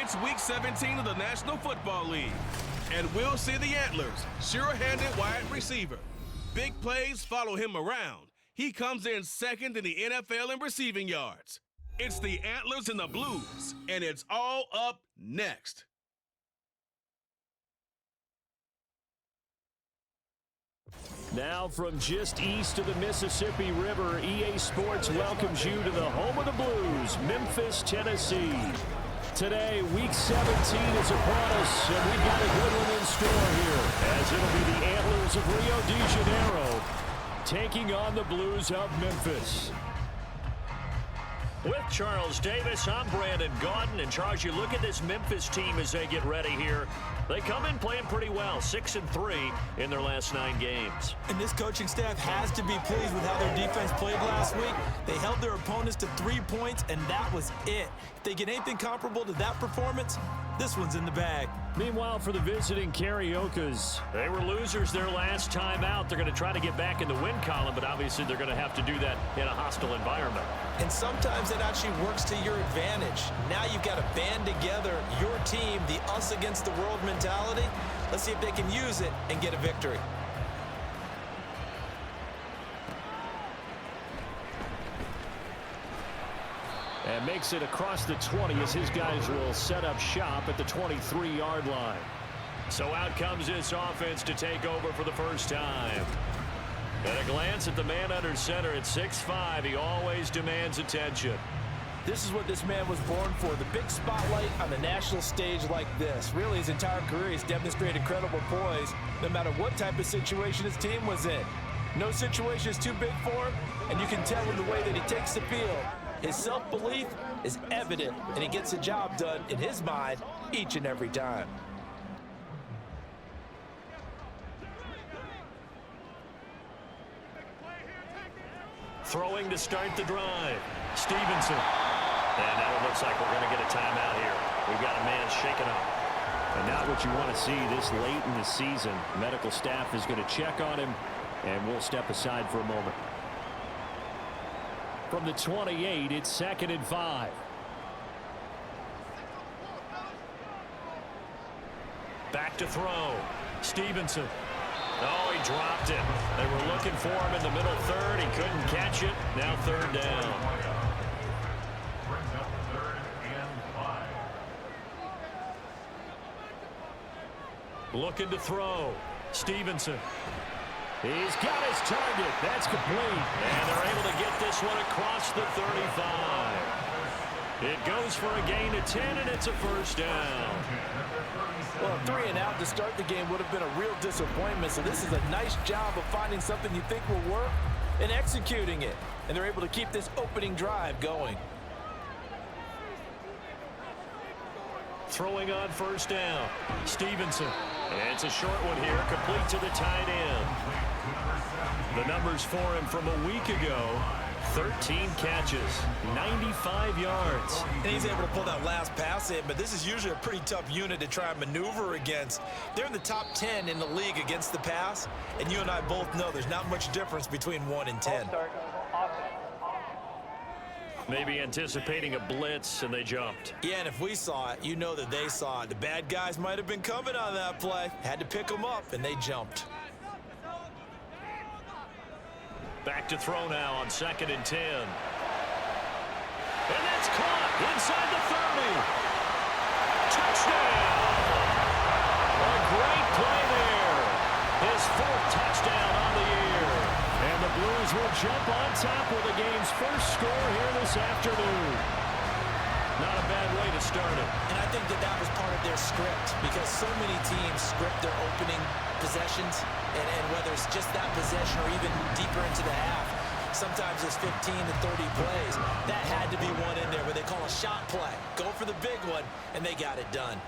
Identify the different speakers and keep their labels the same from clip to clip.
Speaker 1: It's Week 17 of the National Football League. And we'll see the Antlers, sure-handed wide receiver. Big plays follow him around. He comes in second in the NFL in receiving yards. It's the Antlers and the Blues, and it's all up next.
Speaker 2: Now from just east of the Mississippi River, EA Sports welcomes you to the home of the Blues, Memphis, Tennessee. Today, Week 17 is upon us, and we've got a good one in store here, as it'll be the Antlers of Rio de Janeiro taking on the Blues of Memphis. With Charles Davis, I'm Brandon Gaudin. And Charles, you look at this Memphis team as they get ready here. They come in playing pretty well, 6-3 in their last 9 games.
Speaker 3: And this coaching staff has to be pleased with how their defense played last week. They held their opponents to 3 points, and that was it. If they get anything comparable to that performance, this one's in the bag.
Speaker 2: Meanwhile, for the visiting Cariocas, they were losers their last time out. They're going to try to get back in the win column, but obviously they're going to have to do that in a hostile environment.
Speaker 3: And sometimes it actually works to your advantage. Now you've got to band together your team, the us against the world mentality. Let's see if they can use it and get a victory.
Speaker 2: And makes it across the 20 as his guys will set up shop at the 23-yard line. So out comes this offense to take over for the first time. At a glance at the man under center at 6'5", he always demands attention.
Speaker 3: This is what this man was born for, the big spotlight on the national stage like this. Really, his entire career, he's demonstrated incredible poise, no matter what type of situation his team was in. No situation is too big for him, and you can tell in the way that he takes the field. His self-belief is evident, and he gets the job done in his mind each and every time.
Speaker 2: Throwing to start the drive, Stevenson. And now it looks like we're going to get a timeout here. We've got a man shaken up. And not what you want to see this late in the season. Medical staff is going to check on him, and we'll step aside for a moment. From the 28, it's 2nd and 5. Back to throw. Stevenson. Oh, he dropped it. They were looking for him in the middle third. He couldn't catch it. Now 3rd down. Looking to throw. Stevenson. He's got his target. That's complete. And they're able to get this one across the 35. It goes for a gain of 10, and it's a first down.
Speaker 3: Well, a 3 and out to start the game would have been a real disappointment. So this is a nice job of finding something you think will work and executing it. And they're able to keep this opening drive going.
Speaker 2: Throwing on first down. Stevenson. And it's a short one here, complete to the tight end. The numbers for him from a week ago, 13 catches, 95 yards.
Speaker 3: And he's able to pull that last pass in, but this is usually a pretty tough unit to try and maneuver against. They're in the top 10 in the league against the pass, and you and I both know there's not much difference between 1 and 10.
Speaker 2: Maybe anticipating a blitz, and they jumped.
Speaker 3: Yeah, and if we saw it, you know that they saw it. The bad guys might have been coming on that play. Had to pick them up, and they jumped.
Speaker 2: Back to throw now on 2nd and 10. And that's caught inside the 30. Touchdown! A great play there. His 4th touchdown on the year. And the Blues will jump on top with the game's first score here this afternoon. Not a bad way to start it.
Speaker 3: And I think that was part of their script, because so many teams script their opening possessions, and whether it's just that possession or even deeper into the half, sometimes it's 15 to 30 plays. That had to be one in there where they call a shot play. Go for the big one, and they got it done.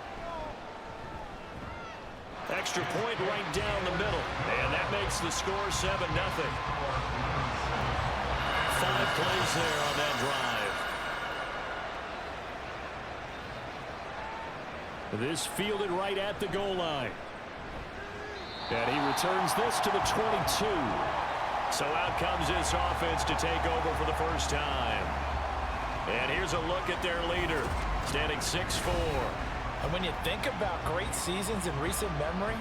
Speaker 2: Extra point right down the middle, and that makes the score 7-0. 5 plays there on that drive. This fielded right at the goal line. And he returns this to the 22. So out comes this offense to take over for the first time. And here's a look at their leader, standing 6'4".
Speaker 3: And when you think about great seasons in recent memory,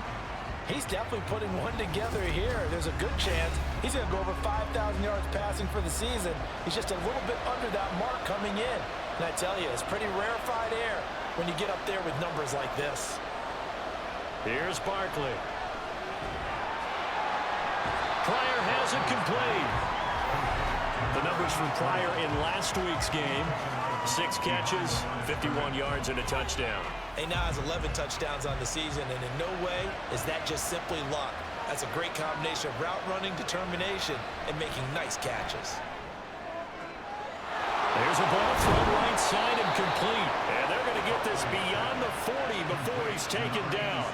Speaker 3: he's definitely putting one together here. There's a good chance he's going to go over 5,000 yards passing for the season. He's just a little bit under that mark coming in. And I tell you, it's pretty rarefied air when you get up there with numbers like this.
Speaker 2: Here's Barkley. Pryor has it complete. The numbers from Pryor in last week's game: 6 catches, 51 yards, and a touchdown.
Speaker 3: He now has 11 touchdowns on the season, and in no way is that just simply luck. That's a great combination of route running, determination, and making nice catches.
Speaker 2: There's a ball from right side and complete. And they're going to get this beyond the 40 before he's taken down.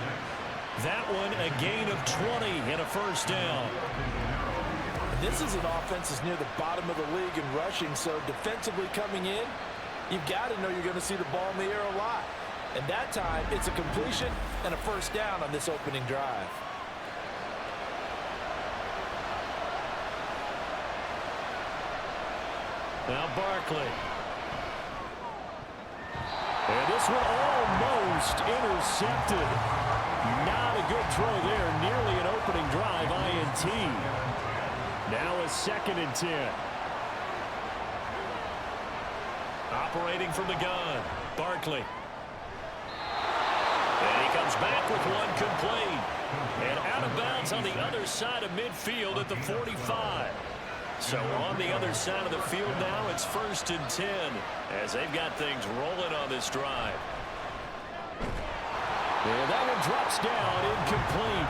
Speaker 2: That one a gain of 20 and a first down.
Speaker 3: This is an offense that's near the bottom of the league in rushing, so defensively coming in, you've got to know you're going to see the ball in the air a lot. And that time, it's a completion and a first down on this opening drive.
Speaker 2: Now Barkley. And this one almost intercepted. Not a good throw there. Nearly an opening drive INT. Now a 2nd and 10. Operating from the gun, Barkley. And he comes back with one complete. And out of bounds on the other side of midfield at the 45. So on the other side of the field now, it's 1st and 10 as they've got things rolling on this drive. And that one drops down, incomplete.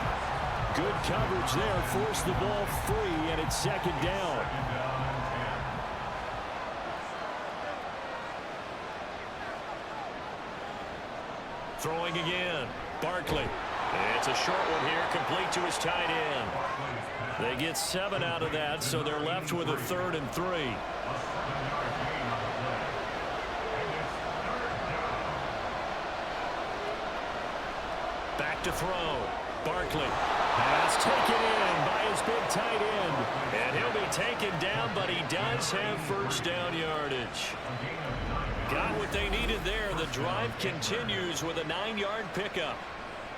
Speaker 2: Good coverage there, forced the ball free, and it's 2nd down. Throwing again, Barkley. It's a short one here, complete to his tight end. They get 7 out of that, so they're left with a 3rd and 3. Back to throw. Barkley. That's taken in by his big tight end. And he'll be taken down, but he does have first down yardage. Got what they needed there. The drive continues with a 9-yard pickup.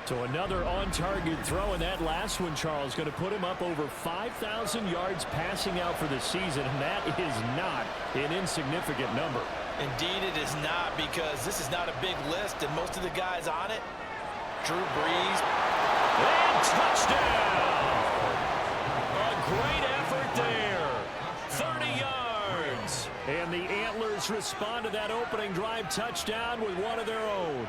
Speaker 2: So another on-target throw, and that last one, Charles, going to put him up over 5,000 yards passing out for the season, and that is not an insignificant number.
Speaker 3: Indeed it is not, because this is not a big list, and most of the guys on it, Drew Brees.
Speaker 2: And touchdown! A great effort there. 30 yards. And the Antlers respond to that opening drive touchdown with one of their own.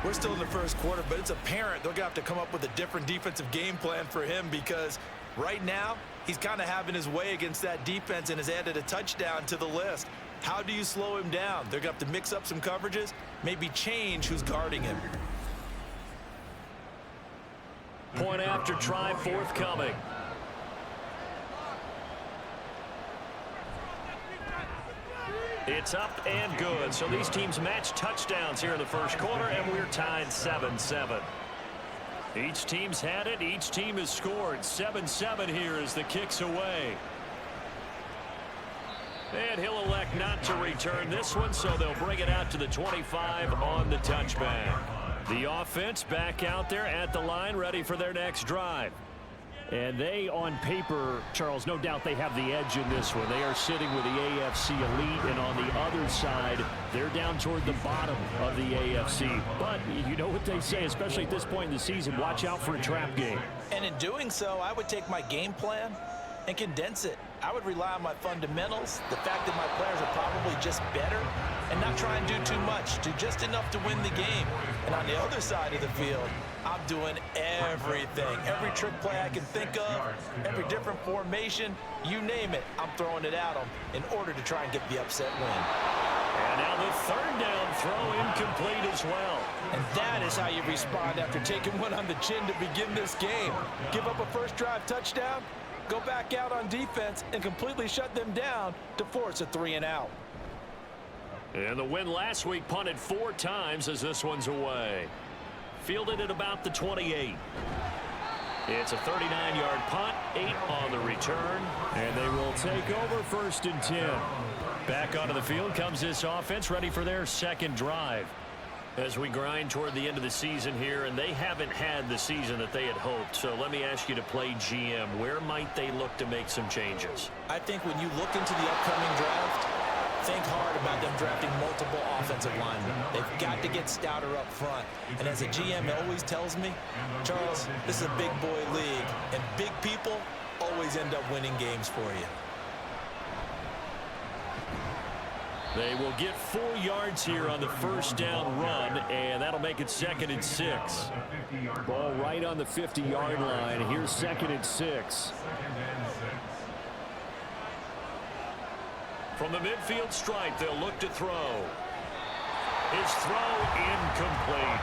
Speaker 3: We're still in the first quarter, but it's apparent they're going to have to come up with a different defensive game plan for him, because right now he's kind of having his way against that defense and has added a touchdown to the list. How do you slow him down? They're going to have to mix up some coverages, maybe change who's guarding him.
Speaker 2: Point after try forthcoming. It's up and good. So these teams match touchdowns here in the first quarter, and we're tied 7-7. Each team's had it. Each team has scored. 7-7 here as the kick's away. And he'll elect not to return this one, so they'll bring it out to the 25 on the touchback. The offense back out there at the line, ready for their next drive. And they, on paper, Charles, no doubt they have the edge in this one. They are sitting with the AFC elite, and on the other side, they're down toward the bottom of the AFC. But you know what they say, especially at this point in the season, watch out for a trap game.
Speaker 3: And in doing so, I would take my game plan and condense it. I would rely on my fundamentals, the fact that my players are probably just better, and not try and do too much, do just enough to win the game. And on the other side of the field, I'm doing everything. Every trick play I can think of, every different formation, you name it, I'm throwing it at them in order to try and get the upset win.
Speaker 2: And now the third down throw incomplete as well.
Speaker 3: And that is how you respond after taking one on the chin to begin this game. Give up a first drive touchdown, go back out on defense and completely shut them down to force a 3-and-out.
Speaker 2: And the win last week punted 4 times as this one's away. Fielded at about the 28. It's a 39-yard punt, 8 on the return, and they will take over 1st and 10. Back onto the field comes this offense, ready for their second drive. As we grind toward the end of the season here, and they haven't had the season that they had hoped. So let me ask you to play GM. Where might they look to make some changes?
Speaker 3: I think when you look into the upcoming draft, think hard about them drafting multiple offensive linemen. They've got to get stouter up front. And as a GM always tells me, Charles, this is a big boy league, and big people always end up winning games for you.
Speaker 2: They will get 4 yards here on the first down run, and that'll make it 2nd and 6. Ball right on the 50-yard line. Here's 2nd and 6. From the midfield stripe, they'll look to throw. His throw incomplete.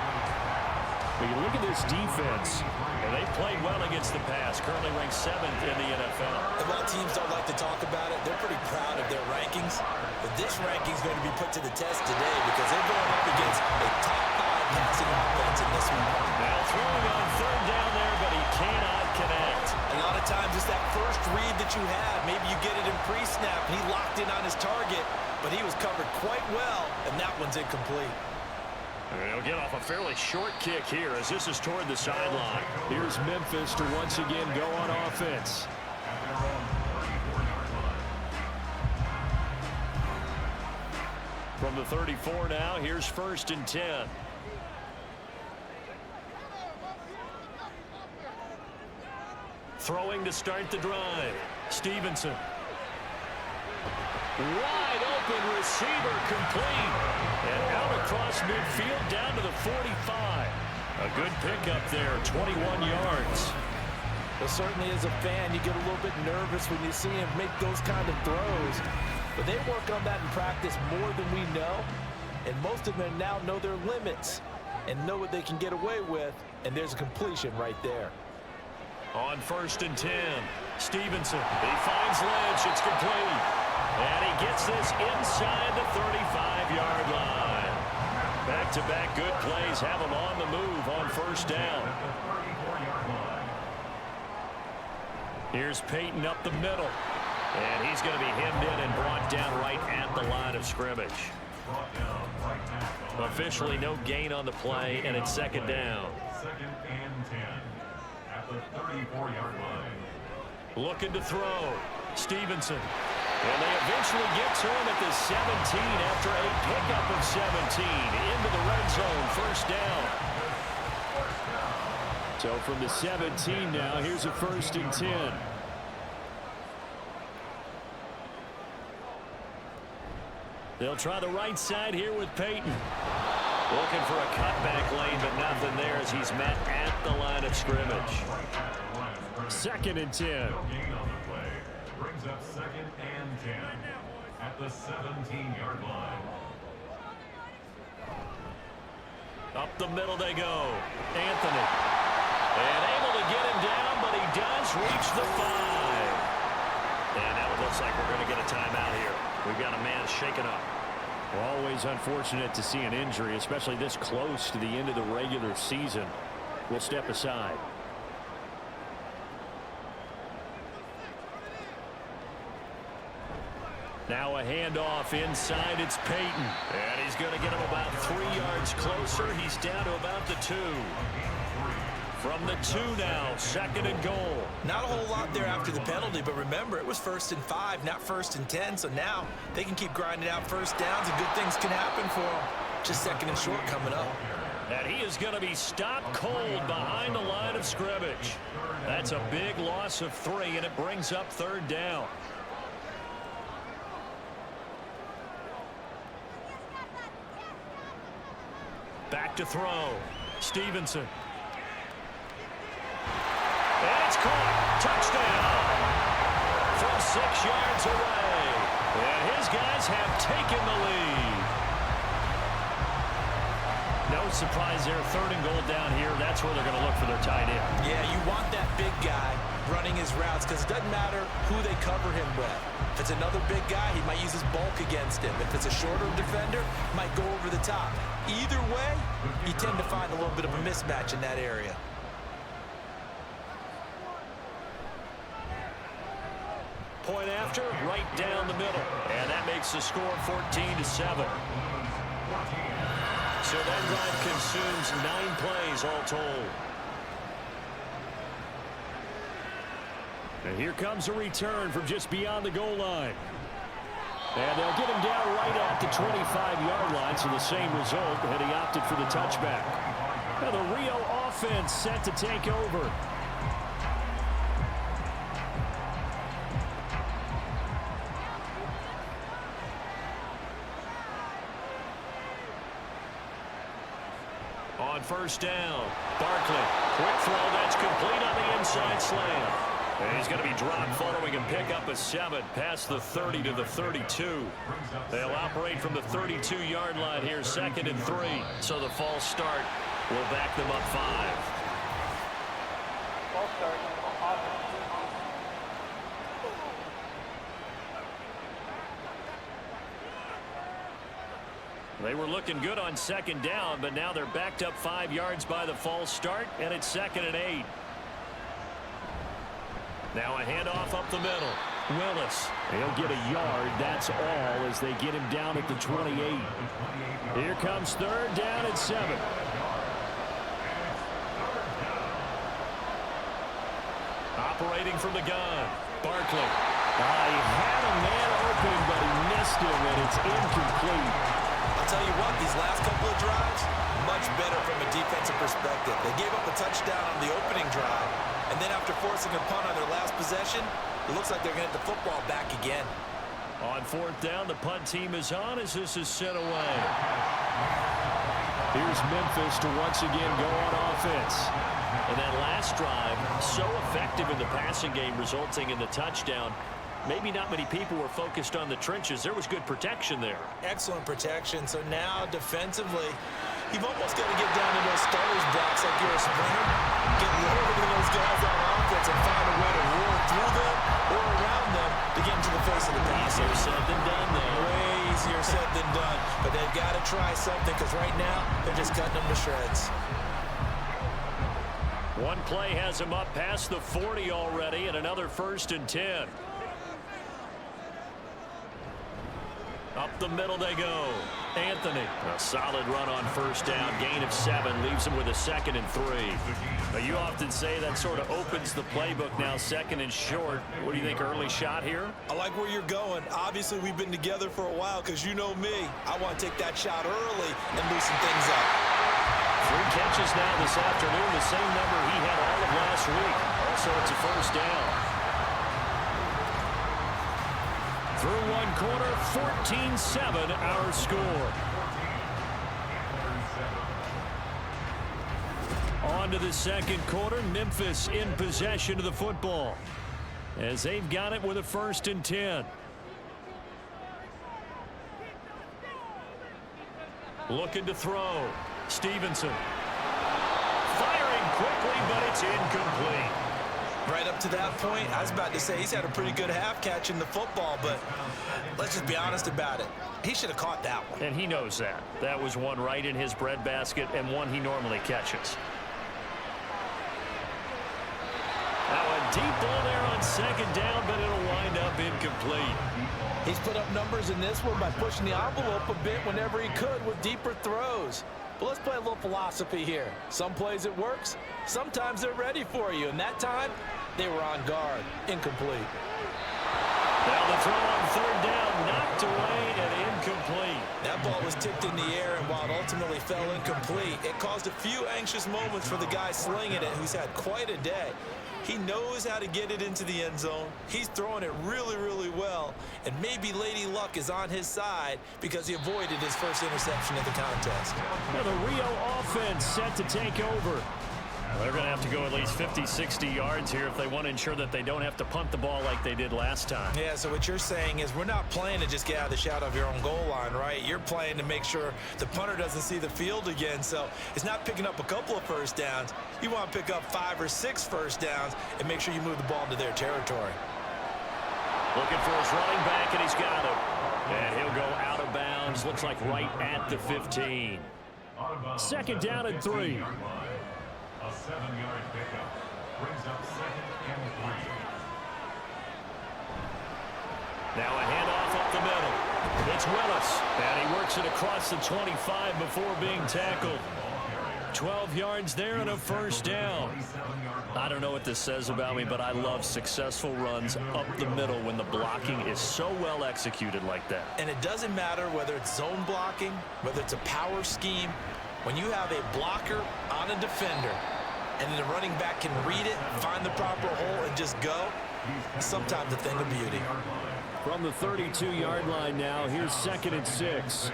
Speaker 2: But you look at this defense, and they played well against the pass, currently ranked 7th in the NFL.
Speaker 3: And while teams don't like to talk about it, they're pretty proud of their rankings. But this ranking is going to be put to the test today because they're going up against a top 5 passing offense in this one.
Speaker 2: Now throwing on 3rd down there, but he cannot connect.
Speaker 3: A lot of times it's that first read that you have. Maybe you get it in pre-snap, and he locked in on his target, but he was covered quite well, and that one's incomplete.
Speaker 2: He'll get off a fairly short kick here as this is toward the sideline. Here's Memphis to once again go on offense. From the 34 now, here's 1st and 10. Throwing to start the drive. Stevenson. Wide open receiver complete. And out across midfield down to the 45. A good pickup there, 21 yards.
Speaker 3: Well, certainly as a fan, you get a little bit nervous when you see him make those kind of throws. But they work on that in practice more than we know. And most of them now know their limits and know what they can get away with. And there's a completion right there.
Speaker 2: On 1st and 10, Stevenson. He finds Lynch. It's complete. And he gets this inside the 35-yard line. Back-to-back good plays have him on the move on 1st down. Here's Peyton up the middle. And he's going to be hemmed in and brought down right at the line of scrimmage. Officially no gain on the play, and it's 2nd down.
Speaker 4: 2nd and 10 at the 34-yard line.
Speaker 2: Looking to throw. Stevenson. And they eventually get to him at the 17 after a pickup of 17 into the red zone. 1st down. So from the 17 now, here's a 1st and 10. They'll try the right side here with Peyton. Looking for a cutback lane, but nothing there as he's met at the line of scrimmage. 2nd and 10.
Speaker 4: Brings up 2nd and 10 at the 17-yard line.
Speaker 2: Up the middle they go. Anthony. And able to get him down, but he does reach the 5. And now it looks like we're going to get a timeout here. We've got a man shaken up. Always unfortunate to see an injury, especially this close to the end of the regular season. We'll step aside. Now a handoff inside. It's Peyton. And he's going to get him about 3 yards closer. He's down to about the 2. From the 2 now, 2nd and goal.
Speaker 3: Not a whole lot there after the penalty, but remember, it was 1st and 5, not 1st and 10. So now they can keep grinding out 1st downs, and good things can happen for them. Just 2nd and short coming up.
Speaker 2: And he is going to be stopped cold behind the line of scrimmage. That's a big loss of 3, and it brings up 3rd down. Back to throw. Stevenson. And it's caught. Touchdown. From 6 yards away. And his guys have taken the lead. No surprise there. 3rd and goal down here. That's where they're going to look for their tight end.
Speaker 3: Yeah, you want that big guy running his routes because it doesn't matter who they cover him with. If it's another big guy, he might use his bulk against him. If it's a shorter defender, might go over the top. Either way, you tend to find a little bit of a mismatch in that area.
Speaker 2: Point after, right down the middle. And that makes the score 14-7. So that drive consumes 9 plays all told. And here comes a return from just beyond the goal line. And they'll get him down right at the 25-yard line, so the same result, and he opted for the touchback. Now the Rio offense set to take over. On first down, Barkley, quick throw that's complete on the inside slant. And he's going to be dropped following and pick up a 7 past the 30 to the 32. They'll operate from the 32-yard line here, 2nd and 3. So the false start will back them up 5.
Speaker 5: False start.
Speaker 2: They were looking good on 2nd down, but now they're backed up 5 yards by the false start, and it's 2nd and 8. Now a handoff up the middle. Willis. He'll get a yard. That's all as they get him down at the 28. Here comes 3rd down and 7. Operating from the gun. Barkley. He had a man open, but he missed him, and it's incomplete.
Speaker 3: I'll tell you what, these last couple of drives, much better from a defensive perspective. They gave up a touchdown on the opening drive, and then after forcing a punt on their last possession, it looks like they're going to get the football back again.
Speaker 2: On 4th down, the punt team is on as this is sent away. Here's Memphis to once again go on offense. And that last drive, so effective in the passing game, resulting in the touchdown. Maybe not many people were focused on the trenches. There was good protection there.
Speaker 3: Excellent protection. So now defensively, you've almost got to get down to those starters blocks like you're a sprinter. Get lower than those guys on offense and find a way to roll through them or around them to get into the face of the pass.
Speaker 2: Easier said than done, though.
Speaker 3: Way easier said than done. But they've got to try something because right now they're just cutting them to shreds.
Speaker 2: One play has him up past the 40 already, and another 1st and 10. Up the middle they go. Anthony. A solid run on 1st down. Gain of 7 leaves him with a 2nd and 3. Now you often say that sort of opens the playbook now, 2nd and short. What do you think, early shot here?
Speaker 3: I like where you're going. Obviously, we've been together for a while because you know me. I want to take that shot early and loosen things up.
Speaker 2: 3 catches now this afternoon, the same number he had all of last week. Also, it's a 1st down. Through one quarter, 14-7 our score. On to the 2nd quarter, Memphis in possession of the football as they've got it with a 1st and 10. Looking to throw. Stevenson. Firing quickly, but it's incomplete.
Speaker 3: Right up to that point, I was about to say he's had a pretty good half catching the football, but let's just be honest about it. He should have caught that one.
Speaker 2: And he knows that. That was one right in his breadbasket and one he normally catches. Now a deep ball there on 2nd down, but it'll wind up incomplete.
Speaker 3: He's put up numbers in this one by pushing the envelope a bit whenever he could with deeper throws. But let's play a little philosophy here. Some plays it works, sometimes they're ready for you, and that time they were on guard. Incomplete.
Speaker 2: Now the throw on 3rd down, knocked away and incomplete.
Speaker 3: That ball was tipped in the air, and while it ultimately fell incomplete, it caused a few anxious moments for the guy slinging it, who's had quite a day. He knows how to get it into the end zone. He's throwing it really, really well. And maybe Lady Luck is on his side because he avoided his first interception of the contest.
Speaker 2: Now the Rio offense set to take over. They're going to have to go at least 50, 60 yards here if they want to ensure that they don't have to punt the ball like they did last time.
Speaker 3: Yeah, so what you're saying is we're not playing to just get out of the shadow of your own goal line, right? You're playing to make sure the punter doesn't see the field again. So it's not picking up a couple of 1st downs. You want to pick up 5 or 6 1st downs and make sure you move the ball into their territory.
Speaker 2: Looking for his running back, and he's got him. And he'll go out of bounds. Looks like right at the 15. 2nd down and 3.
Speaker 4: A 7-yard pickup brings up 2nd and 3.
Speaker 2: Now a handoff up the middle. It's Willis, and he works it across the 25 before being tackled. 12 yards there and a first down. I don't know what this says about me, but I love successful runs up the middle when the blocking is so well executed like that.
Speaker 3: And it doesn't matter whether it's zone blocking, whether it's a power scheme. When you have a blocker on a defender and then the running back can read it, find the proper hole, and just go, it's sometimes a thing of beauty.
Speaker 2: From the 32-yard line now, here's 2nd and 6.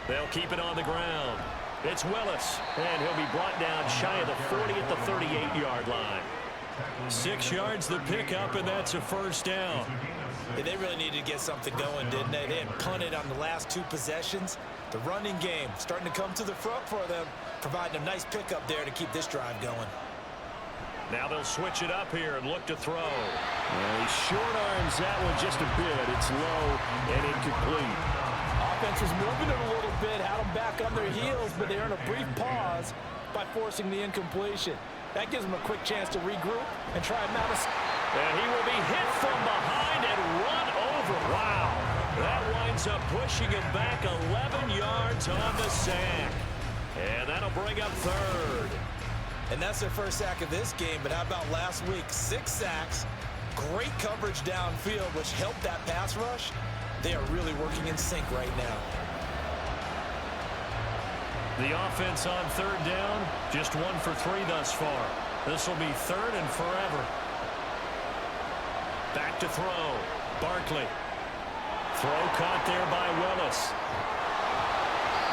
Speaker 2: They'll keep it on the ground. It's Willis, and he'll be brought down shy of the 40 at the 38-yard line. 6 yards the pickup, and that's a first down.
Speaker 3: Yeah, they really needed to get something going, didn't they? They had punted on the last 2 possessions. The running game starting to come to the front for them, providing a nice pickup there to keep this drive going.
Speaker 2: Now they'll switch it up here and look to throw. Well, he short arms that one just a bit. It's low and incomplete.
Speaker 3: Offense was moving it a little bit, had them back on their heels, but they earned a brief pause by forcing the incompletion. That gives them a quick chance to regroup and try and mount a...
Speaker 2: And he will be hit from behind and run over. Wow. That winds up pushing him back 11 yards on the sack. And that'll bring up 3rd.
Speaker 3: And that's their first sack of this game, but how about last week? 6 sacks, great coverage downfield, which helped that pass rush. They are really working in sync right now.
Speaker 2: The offense on 3rd down, just 1 for 3 thus far. This will be 3rd and forever. Back to throw. Barkley. Throw caught there by Willis.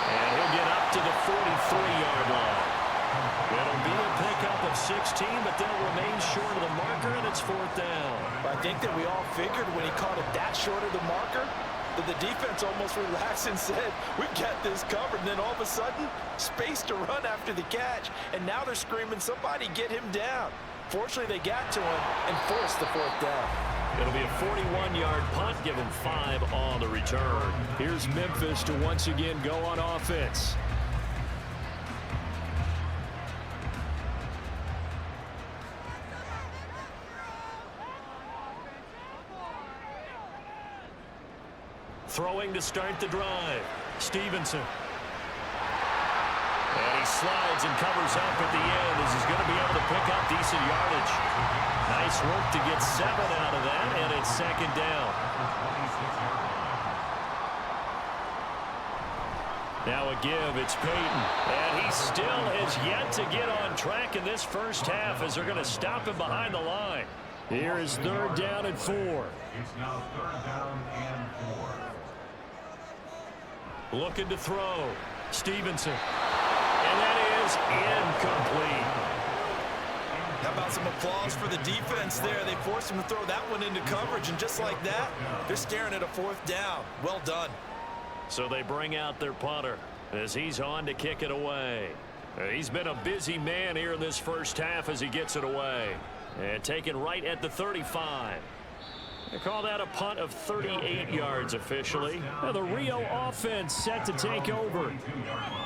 Speaker 2: And he'll get up to the 43-yard line. It'll be a pickup of 16, but they'll remain short of the marker, and it's 4th down.
Speaker 3: I think that we all figured when he caught it that short of the marker that the defense almost relaxed and said, we've got this covered. And then all of a sudden, space to run after the catch. And now they're screaming, somebody get him down. Fortunately, they got to him and forced the 4th down.
Speaker 2: It'll be a 41-yard punt, given 5 on the return. Here's Memphis to once again go on offense. Throwing to start the drive. Stevenson. And he slides and covers up at the end as he's going to be able to pick up decent yardage. Nice work to get 7 out of that, and it's 2nd down. Now a give, it's Peyton. And he still has yet to get on track in this first half as they're going to stop him behind the line. Here is 3rd down and 4.
Speaker 4: It's now 3rd down and 4.
Speaker 2: Looking to throw. Stevenson. And that is incomplete.
Speaker 3: How about some applause for the defense there? They forced him to throw that one into coverage, and just like that, they're staring at a 4th down. Well done.
Speaker 2: So they bring out their punter as he's on to kick it away. He's been a busy man here in this first half as he gets it away. And taken right at the 35. They call that a punt of 38 yards officially. Now the Rio offense set to take over.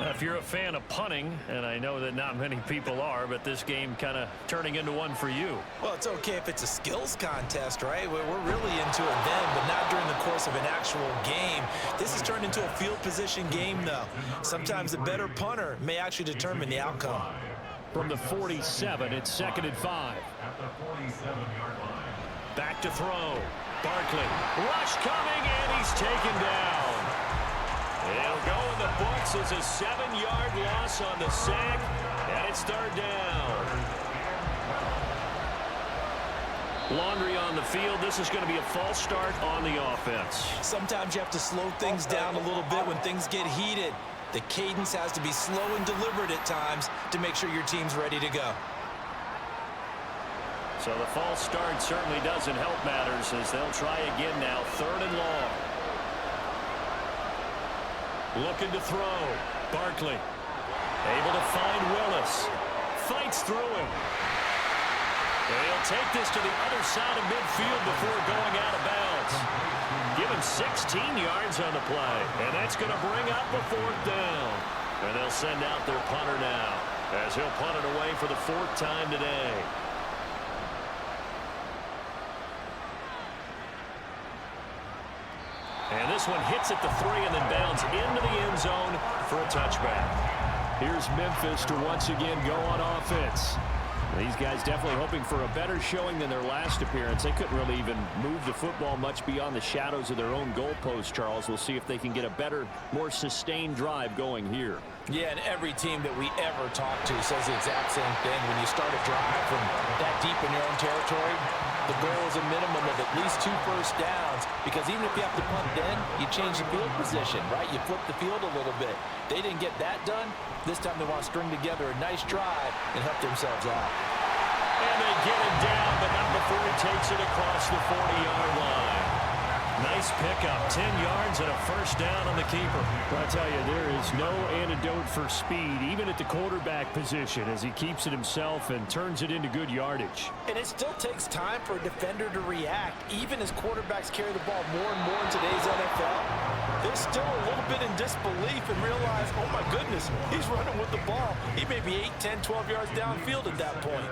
Speaker 2: If you're a fan of punting, and I know that not many people are, but this game kind of turning into one for you.
Speaker 3: Well, it's okay if it's a skills contest, right? We're really into it then, but not during the course of an actual game. This has turned into a field position game, though. Sometimes the better punter may actually determine the outcome.
Speaker 2: From the 47, it's 2nd and 5.
Speaker 4: At the 47-yard line.
Speaker 2: Back to throw. Barkley. Rush coming, and he's taken down. It'll go in the books as a 7-yard loss on the sack, and it's 3rd down. Laundry on the field. This is going to be a false start on the offense.
Speaker 3: Sometimes you have to slow things down a little bit when things get heated. The cadence has to be slow and deliberate at times to make sure your team's ready to go.
Speaker 2: So the false start certainly doesn't help matters as they'll try again now. 3rd and long. Looking to throw. Barkley. Able to find Willis. Fights through him. They'll take this to the other side of midfield before going out of bounds. Give him 16 yards on the play. And that's going to bring up a 4th down. And they'll send out their punter now as he'll punt it away for the 4th time today. And this one hits at the 3 and then bounds into the end zone for a touchback. Here's Memphis to once again go on offense. These guys definitely hoping for a better showing than their last appearance. They couldn't really even move the football much beyond the shadows of their own goalpost, Charles. We'll see if they can get a better, more sustained drive going here.
Speaker 3: Yeah, and every team that we ever talk to says the exact same thing. When you start a drive from that deep in your own territory, the goal is a minimum of at least 2 first downs, because even if you have to punt then, you change the field position, right? You flip the field a little bit. They didn't get that done. This time they want to string together a nice drive and help themselves out.
Speaker 2: And they get him down, but not before he takes it across the 40-yard line. Nice pickup, 10 yards and a first down on the keeper. I tell you, there is no antidote for speed, even at the quarterback position, as he keeps it himself and turns it into good yardage.
Speaker 3: And it still takes time for a defender to react, even as quarterbacks carry the ball more and more in today's NFL. They're still a little bit in disbelief and realize, oh my goodness, he's running with the ball. He may be 8, 10, 12 yards downfield at that point.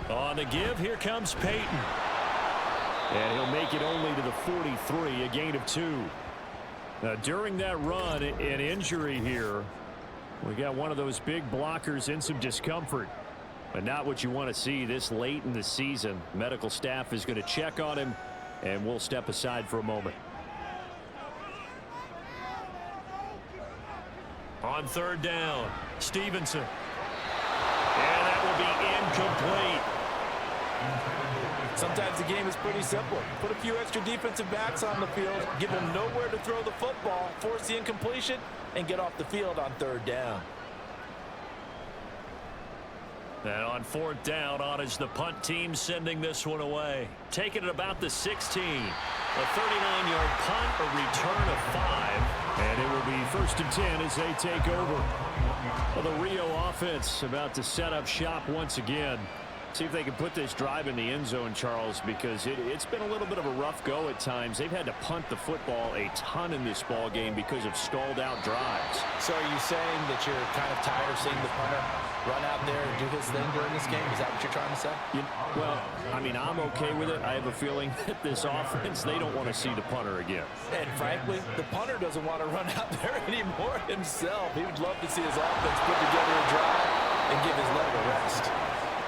Speaker 2: On the give, here comes Peyton. And he'll make it only to the 43, a gain of 2. Now, during that run, an injury here. We got one of those big blockers in some discomfort. But not what you want to see this late in the season. Medical staff is going to check on him, and we'll step aside for a moment. On 3rd down, Stevenson. And that will be incomplete.
Speaker 3: Sometimes the game is pretty simple. Put a few extra defensive backs on the field, give them nowhere to throw the football, force the incompletion, and get off the field on 3rd down.
Speaker 2: And on 4th down, on is the punt team sending this one away. Taking it about the 16. A 39-yard punt, a return of 5. And it will be 1st and 10 as they take over. Well, the Rio offense about to set up shop once again. See if they can put this drive in the end zone, Charles, because it's been a little bit of a rough go at times. They've had to punt the football a ton in this ball game because of stalled out drives.
Speaker 3: So are you saying that you're kind of tired of seeing the punter run out there and do his thing during this game? Is that what you're trying to say?
Speaker 2: Well, I mean, I'm okay with it. I have a feeling that this offense, they don't want to see the punter again.
Speaker 3: And frankly, the punter doesn't want to run out there anymore himself. He would love to see his offense put together a drive and give his leg a rest.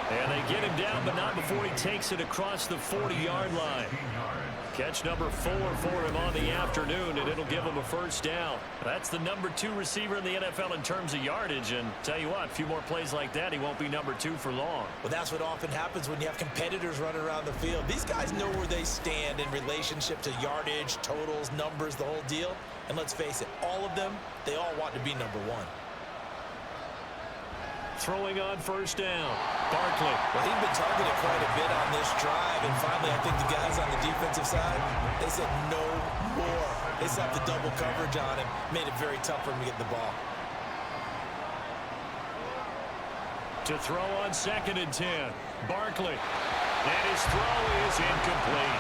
Speaker 2: And they get him down, but not before he takes it across the 40-yard line. Catch number 4 for him on the afternoon, and it'll give him a first down. That's the number 2 receiver in the NFL in terms of yardage, and tell you what, a few more plays like that, he won't be number 2 for long.
Speaker 3: Well, that's what often happens when you have competitors running around the field. These guys know where they stand in relationship to yardage, totals, numbers, the whole deal. And let's face it, all of them, they all want to be number 1.
Speaker 2: Throwing on first down, Barkley.
Speaker 3: Well, he's been targeted quite a bit on this drive, and finally I think the guys on the defensive side, they said no more. They slapped the double coverage on him, made it very tough for him to get the ball.
Speaker 2: To throw on 2nd and 10, Barkley. And his throw is incomplete.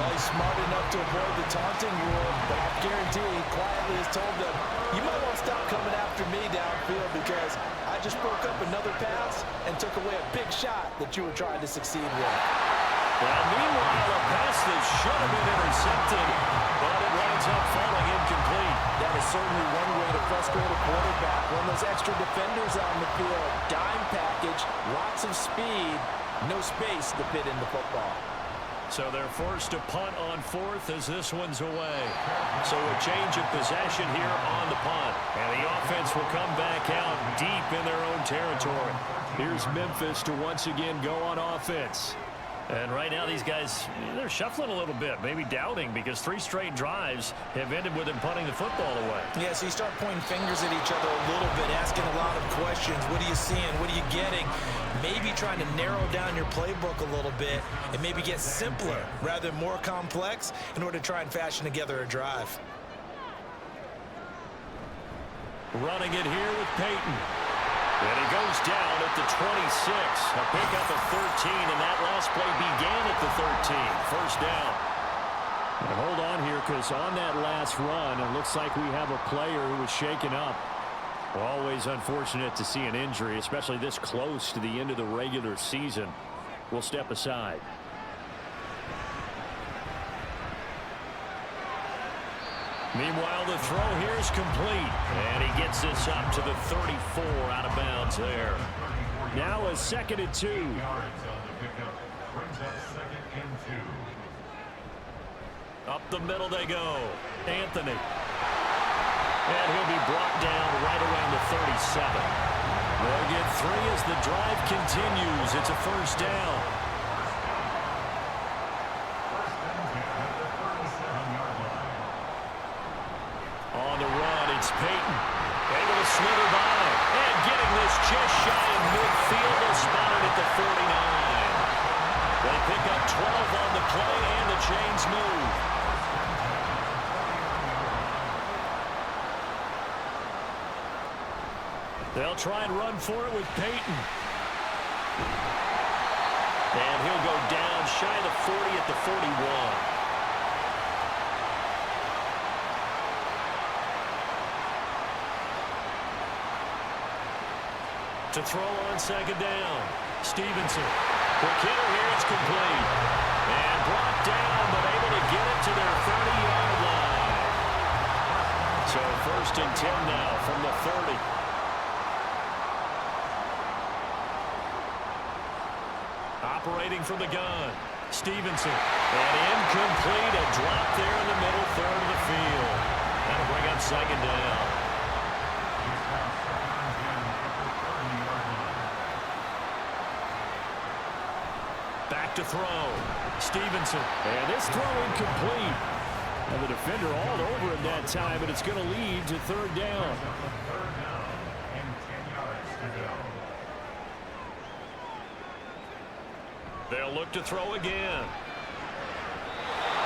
Speaker 3: Well, he's smart enough to avoid the taunting rule, but I guarantee he quietly has told them, you might want to stop coming after me downfield because I just broke up another pass and took away a big shot that you were trying to succeed with.
Speaker 2: Well, meanwhile, a pass that should have been intercepted, but it winds up falling incomplete.
Speaker 3: That is certainly one way to frustrate a quarterback. When those extra defenders on the field, dime package, lots of speed, no space to fit in the football.
Speaker 2: So they're forced to punt on 4th as this one's away. So a change of possession here on the punt. And the offense will come back out deep in their own territory. Here's Memphis to once again go on offense. And right now these guys, they're shuffling a little bit, maybe doubting, because 3 straight drives have ended with them punting the football away.
Speaker 3: Yeah, so you start pointing fingers at each other a little bit, asking a lot of questions. What are you seeing? What are you getting? Maybe trying to narrow down your playbook a little bit and maybe get simpler rather than more complex in order to try and fashion together a drive.
Speaker 2: Running it here with Peyton. And he goes down at the 26. A pickup of 13, and that last play began at the 13. First down. And hold on here, because on that last run, it looks like we have a player who was shaken up. Always unfortunate to see an injury, especially this close to the end of the regular season. We'll step aside. Meanwhile, the throw here is complete. And he gets this up to the 34 out of bounds there. Now a 2nd and 2. Up the middle they go. Anthony. And he'll be brought down right around the 37. They'll get 3 as the drive continues. It's a first down. On the run, it's Peyton. Able to slither by. And getting this just shy of midfield. They'll spot it at the 49. They pick up 12 on the play, and the chains move. They'll try and run for it with Peyton. And he'll go down shy of the 40 at the 41. To throw on 2nd down. Stevenson. Quick hitter here. It's complete. And brought down, but able to get it to their 30-yard line. So 1st and 10 now from the 30. Operating from the gun. Stevenson. And incomplete. A drop there in the middle third of the field. That'll bring up 2nd down. Back to throw. Stevenson. And this throw incomplete. And the defender all over him that time, and it's going to lead to 3rd down. They'll look to throw again.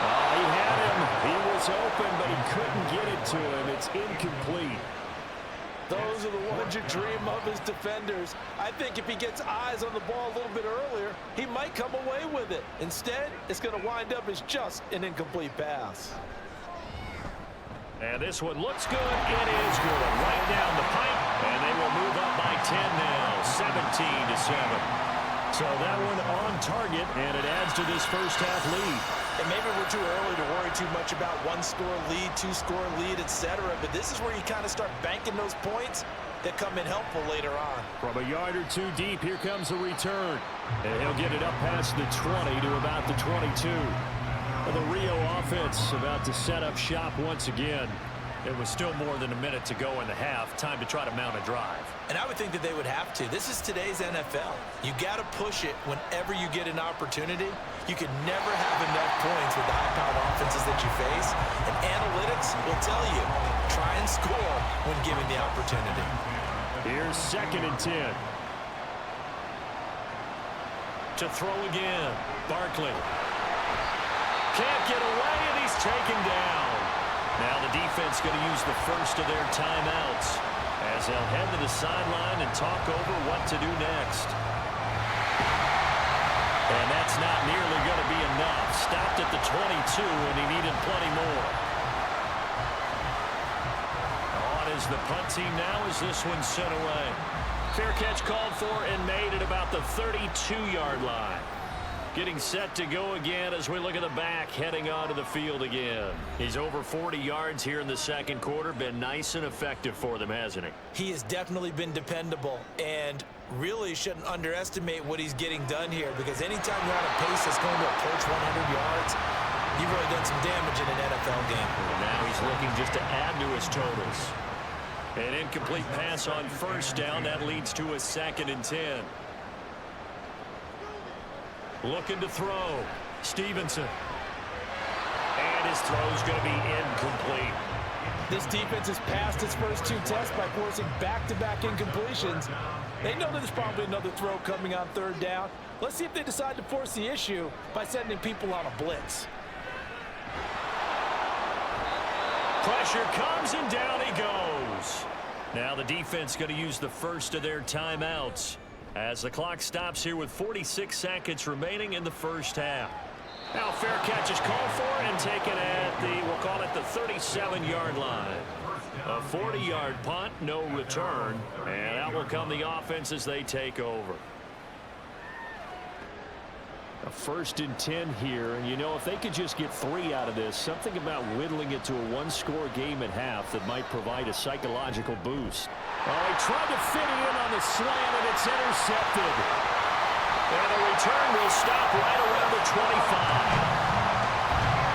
Speaker 2: Oh, he had him. He was open, but he couldn't get it to him. It's incomplete.
Speaker 3: Those are the ones you dream of as defenders. I think if he gets eyes on the ball a little bit earlier, he might come away with it. Instead, it's going to wind up as just an incomplete pass.
Speaker 2: And this one looks good. It is good. Right down the pipe. And they will move up by 10 now. 17-7. So that one on target, and it adds to this first half lead.
Speaker 3: And maybe we're too early to worry too much about 1-score lead, 2-score lead, etc. But this is where you kind of start banking those points that come in helpful later on.
Speaker 2: From a yard or two deep, here comes a return. And he'll get it up past the 20 to about the 22. The Rio offense about to set up shop once again. It was still more than a minute to go in the half. Time to try to mount a drive.
Speaker 3: And I would think that they would have to. This is today's NFL. You got to push it whenever you get an opportunity. You can never have enough points with the high-powered offenses that you face. And analytics will tell you, try and score when given the opportunity.
Speaker 2: Here's 2nd and 10. To throw again. Barkley. Can't get away, and he's taken down. Now the defense going to use the first of their timeouts as they'll head to the sideline and talk over what to do next. And that's not nearly going to be enough. Stopped at the 22, and he needed plenty more. On is the punt team now as this one's sent away. Fair catch called for and made at about the 32-yard line. Getting set to go again as we look at the back, heading onto the field again. He's over 40 yards here in the 2nd quarter. Been nice and effective for them, hasn't he?
Speaker 3: He has definitely been dependable, and really shouldn't underestimate what he's getting done here, because anytime you're on a pace that's going to approach 100 yards, you've really done some damage in an NFL game.
Speaker 2: And now he's looking just to add to his totals. An incomplete pass on 1st down. That leads to a 2nd and 10. Looking to throw. Stevenson. And his throw's going to be incomplete.
Speaker 3: This defense has passed its first 2 tests by forcing back-to-back incompletions. They know that there's probably another throw coming on 3rd down. Let's see if they decide to force the issue by sending people on a blitz.
Speaker 2: Pressure comes, and down he goes. Now the defense going to use the first of their timeouts as the clock stops here with 46 seconds remaining in the first half. Now fair catch is called for and taken at the, we'll call it the 37-yard line. A 40-yard punt, no return, and out will come the offense as they take over. A 1st and 10 here, and you know, if they could just get 3 out of this, something about whittling it to a 1-score game at half that might provide a psychological boost. Oh, he tried to fit it in on the slant, and it's intercepted. And the return will stop right around the 25.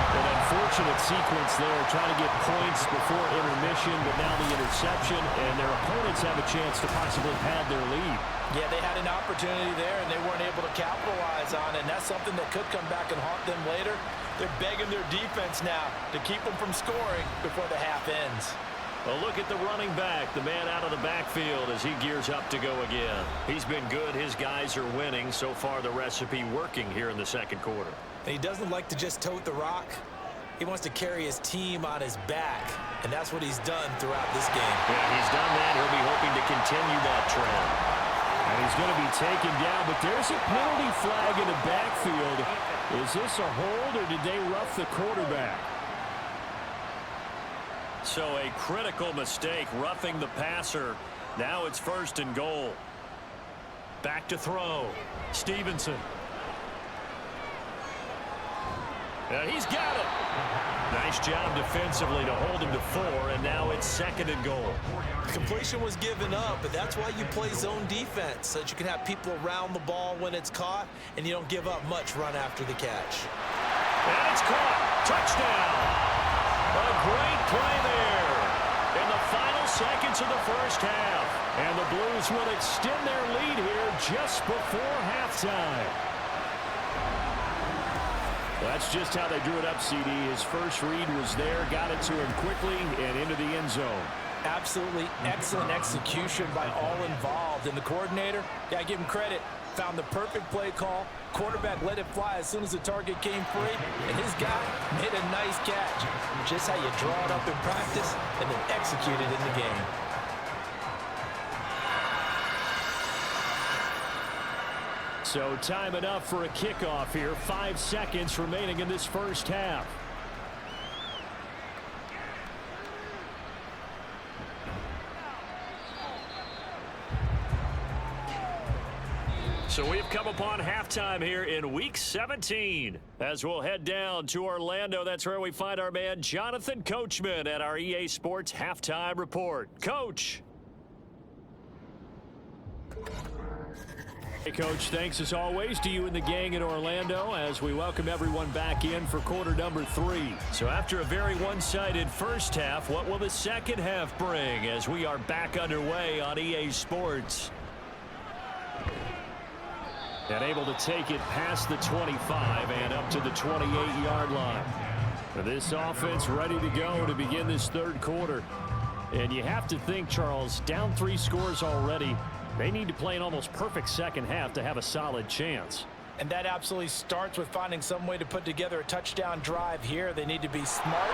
Speaker 2: An unfortunate sequence there, trying to get points before intermission, but now the interception, and their opponents have a chance to possibly pad their lead.
Speaker 3: Yeah, they had an opportunity there, and they weren't able to capitalize on it, and that's something that could come back and haunt them later. They're begging their defense now to keep them from scoring before the half ends.
Speaker 2: Well, look at the running back, the man out of the backfield as he gears up to go again. He's been good. His guys are winning. So far, the recipe working here in the second quarter.
Speaker 3: And he doesn't like to just tote the rock. He wants to carry his team on his back, and that's what he's done throughout this game.
Speaker 2: Yeah, he's done that. He'll be hoping to continue that trend. And he's going to be taken down, but there's a penalty flag in the backfield. Is this a hold, or did they rough the quarterback? So a critical mistake, roughing the passer. Now it's 1st and goal. Back to throw. Stevenson. And he's got it. Nice job defensively to hold him to 4, and now it's 2nd and goal.
Speaker 3: The completion was given up, but that's why you play zone defense, so that you can have people around the ball when it's caught, and you don't give up much run after the catch.
Speaker 2: And it's caught. Touchdown. A great play there in the final seconds of the first half. And the Blues will extend their lead here just before halftime. Well, that's just how they drew it up, CD. His first read was there, got it to him quickly, and into the end zone.
Speaker 3: Absolutely excellent execution by all involved. And the coordinator, gotta give him credit, found the perfect play call. Quarterback let it fly as soon as the target came free, and his guy made a nice catch. Just how you draw it up in practice and then execute it in the game.
Speaker 2: So time enough for a kickoff here. 5 seconds remaining in this first half. So we've come upon halftime here in Week 17. As we'll head down to Orlando, that's where we find our man Jonathan Coachman at our EA Sports Halftime Report. Coach. Hey, Coach, thanks as always to you and the gang in Orlando as we welcome everyone back in for quarter number 3. So after a very one-sided first half, what will the second half bring as we are back underway on EA Sports? And able to take it past the 25 and up to the 28-yard line. This offense ready to go to begin this third quarter. And you have to think, Charles, down 3 scores already. They need to play an almost perfect second half to have a solid chance.
Speaker 3: And that absolutely starts with finding some way to put together a touchdown drive here. They need to be smart,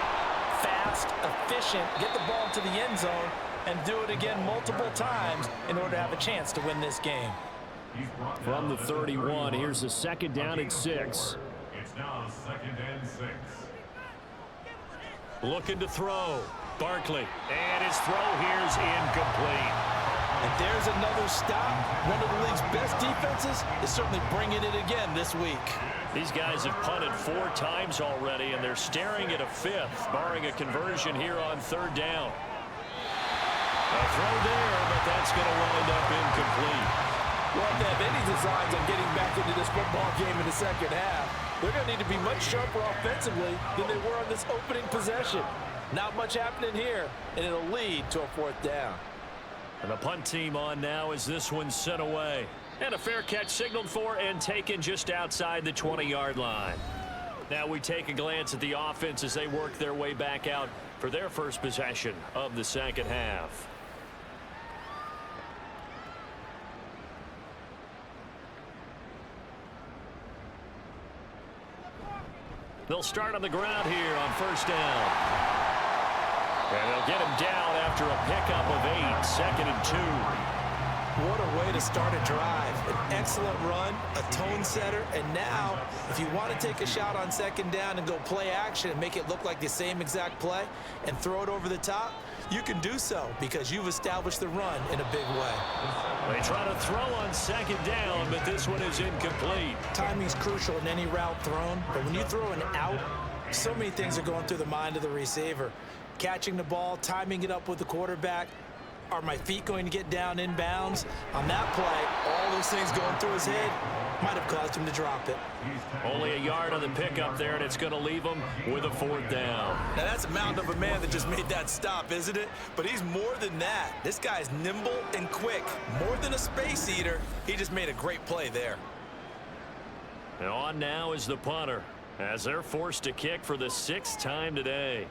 Speaker 3: fast, efficient, get the ball to the end zone, and do it again multiple times in order to have a chance to win this game.
Speaker 2: From the 31, here's the 2nd down and 6.
Speaker 4: It's now 2nd and 6.
Speaker 2: Looking to throw. Barkley. And his throw here's incomplete.
Speaker 3: And there's another stop. One of the league's best defenses is certainly bringing it again this week.
Speaker 2: These guys have punted 4 times already, and they're staring at a 5th, barring a conversion here on 3rd down. A throw there, but that's going to wind up incomplete.
Speaker 3: Well, if they have any designs on getting back into this football game in the second half, they're going to need to be much sharper offensively than they were on this opening possession. Not much happening here, and it'll lead to a 4th down.
Speaker 2: And the punt team on now as this one's sent away. And a fair catch signaled for and taken just outside the 20-yard line. Now we take a glance at the offense as they work their way back out for their first possession of the second half. They'll start on the ground here on 1st down. And they'll get him down after a pickup of 8, 2nd and 2.
Speaker 3: What a way to start a drive. An excellent run, a tone setter, and now if you want to take a shot on 2nd down and go play action and make it look like the same exact play and throw it over the top, You can do so because you've established the run in a big way.
Speaker 2: They try to throw on second down, but this one is incomplete.
Speaker 3: Timing's crucial in any route thrown, but when you throw an out, so many things are going through the mind of the receiver. Catching the ball, timing it up with the quarterback. Are my feet going to get down inbounds? On that play, all those things going through his head might have caused him to drop it.
Speaker 2: Only a yard on the pickup there, and it's going to leave him with a 4th down.
Speaker 3: Now that's a mountain of a man that just made that stop, isn't it? But he's more than that. This guy's nimble and quick. More than a space eater. He just made a great play there.
Speaker 2: And on now is the punter, as they're forced to kick for the 6th time today.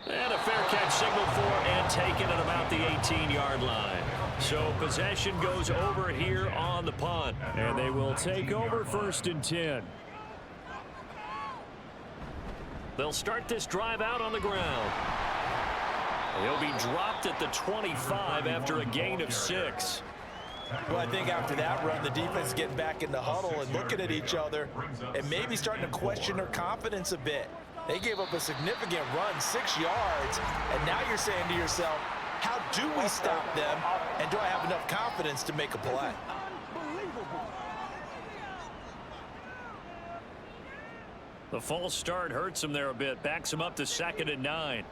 Speaker 2: And a fair catch signaled for and taken at about the 18-yard line. So possession goes over here on the punt. And they will take over 1st and 10. They'll start this drive out on the ground. He'll be dropped at the 25 after a gain of 6.
Speaker 3: Well, I think after that run, the defense is getting back in the huddle and looking at each other and maybe starting to question their confidence a bit. They gave up a significant run, 6 yards, and now you're saying to yourself, how do we stop them, and do I have enough confidence to make a play?
Speaker 2: The false start hurts him there a bit, backs him up to 2nd and 9.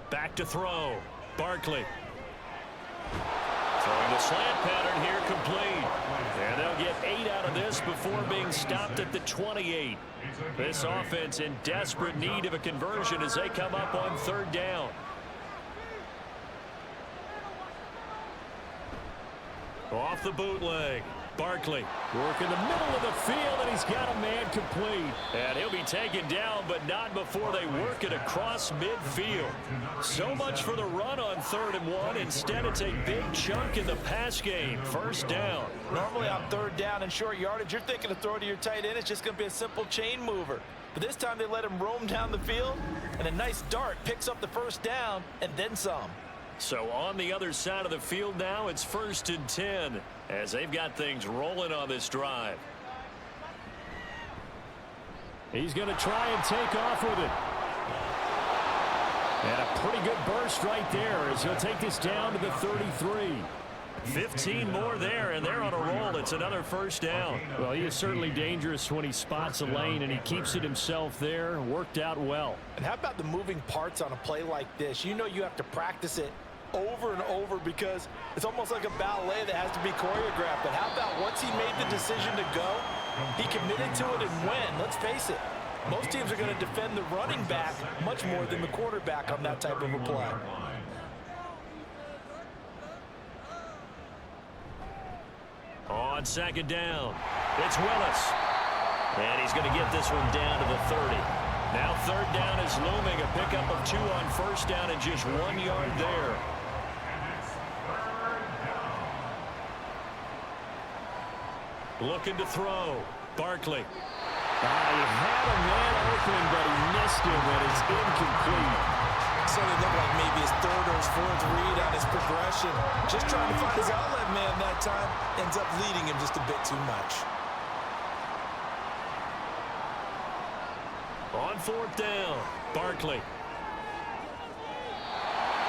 Speaker 2: Back to throw. Barkley. Throwing the slant pattern here complete. And they'll get 8 out of this before being stopped at the 28. This offense in desperate need of a conversion as they come up on 3rd down. Off the bootleg. Barkley work in the middle of the field, and he's got a man complete. And he'll be taken down, but not before they work it across midfield. So much for the run on 3rd and 1. Instead, it's a big chunk in the pass game. 1st down.
Speaker 3: Normally on 3rd down and short yardage, you're thinking of throw to your tight end. It's just going to be a simple chain mover. But this time they let him roam down the field, and a nice dart picks up the 1st down and then some.
Speaker 2: So on the other side of the field now, it's 1st and 10 as they've got things rolling on this drive. He's going to try and take off with it. And a pretty good burst right there as he'll take this down to the 33. 15 more there, and they're on a roll. It's another 1st down. Well, he is certainly dangerous when he spots a lane, and he keeps it himself there. Worked out well.
Speaker 3: And how about the moving parts on a play like this? You know you have to practice it over and over because it's almost like a ballet that has to be choreographed. But how about once he made the decision to go, he committed to it and went. Let's face it, most teams are going to defend the running back much more than the quarterback on that type of a play.
Speaker 2: On 2nd down, it's Willis. And he's going to get this one down to the 30. Now 3rd down is looming. A pickup of 2 on 1st down and just 1 yard there. Looking to throw. Barkley.
Speaker 5: He had a man open, but he missed him, and it's incomplete.
Speaker 3: So it looked like maybe his 3rd or his 4th read on his progression. Just trying to find his outlet man that time. Ends up leading him just a bit too much.
Speaker 2: On 4th down, Barkley.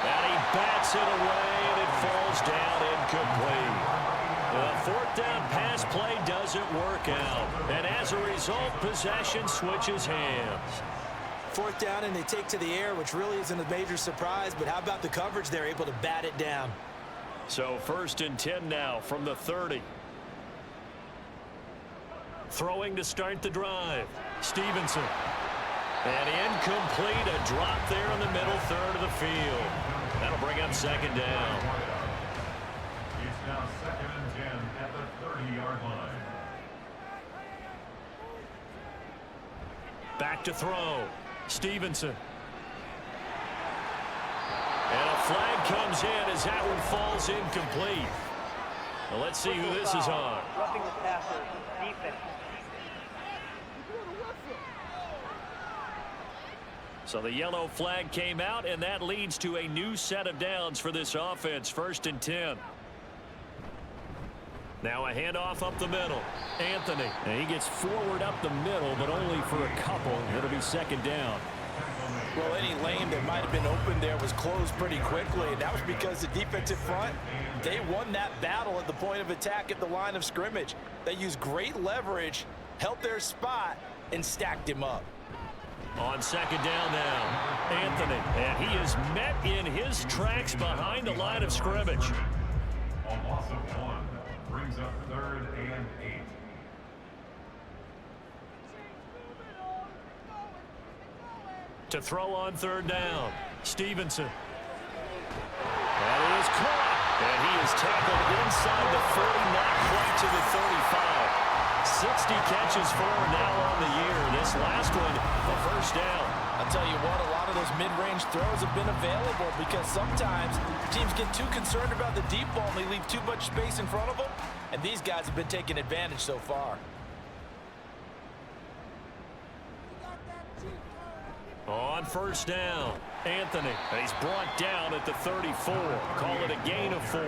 Speaker 2: And he bats it away, and it falls down incomplete. The 4th down pass play doesn't work out. And as a result, possession switches hands.
Speaker 3: 4th down, and they take to the air, which really isn't a major surprise. But how about the coverage? They're able to bat it down.
Speaker 2: So 1st and 10 now from the 30. Throwing to start the drive. Stevenson. And incomplete, a drop there in the middle 3rd of the field. That'll bring up 2nd down.
Speaker 4: It's now 2nd and 10 at the 30-yard line.
Speaker 2: Back to throw. Stevenson. And a flag comes in as that one falls incomplete. Well, let's see who this is on.
Speaker 6: Roughing the passer, defense.
Speaker 2: So the yellow flag came out, and that leads to a new set of downs for this offense. 1st and 10. Now a handoff up the middle. Anthony. And he gets forward up the middle, but only for a couple. It'll be second down.
Speaker 3: Well, any lane that might have been open there was closed pretty quickly, and that was because the defensive front, they won that battle at the point of attack at the line of scrimmage. They used great leverage, held their spot, and stacked him up.
Speaker 2: On second down now, Anthony, and he is met in his tracks behind the line of scrimmage.
Speaker 4: A loss of 1 brings up 3rd and 8.
Speaker 2: To throw on third down, Stevenson. That is caught, and he is tackled inside the 40, not quite to the 35. 60 catches for him now on the year. This last one, a first down.
Speaker 3: I'll tell you what, a lot of those mid-range throws have been available because sometimes teams get too concerned about the deep ball and they leave too much space in front of them, and these guys have been taking advantage so far.
Speaker 2: On first down, Anthony. He's brought down at the 34. Call it a gain of 4.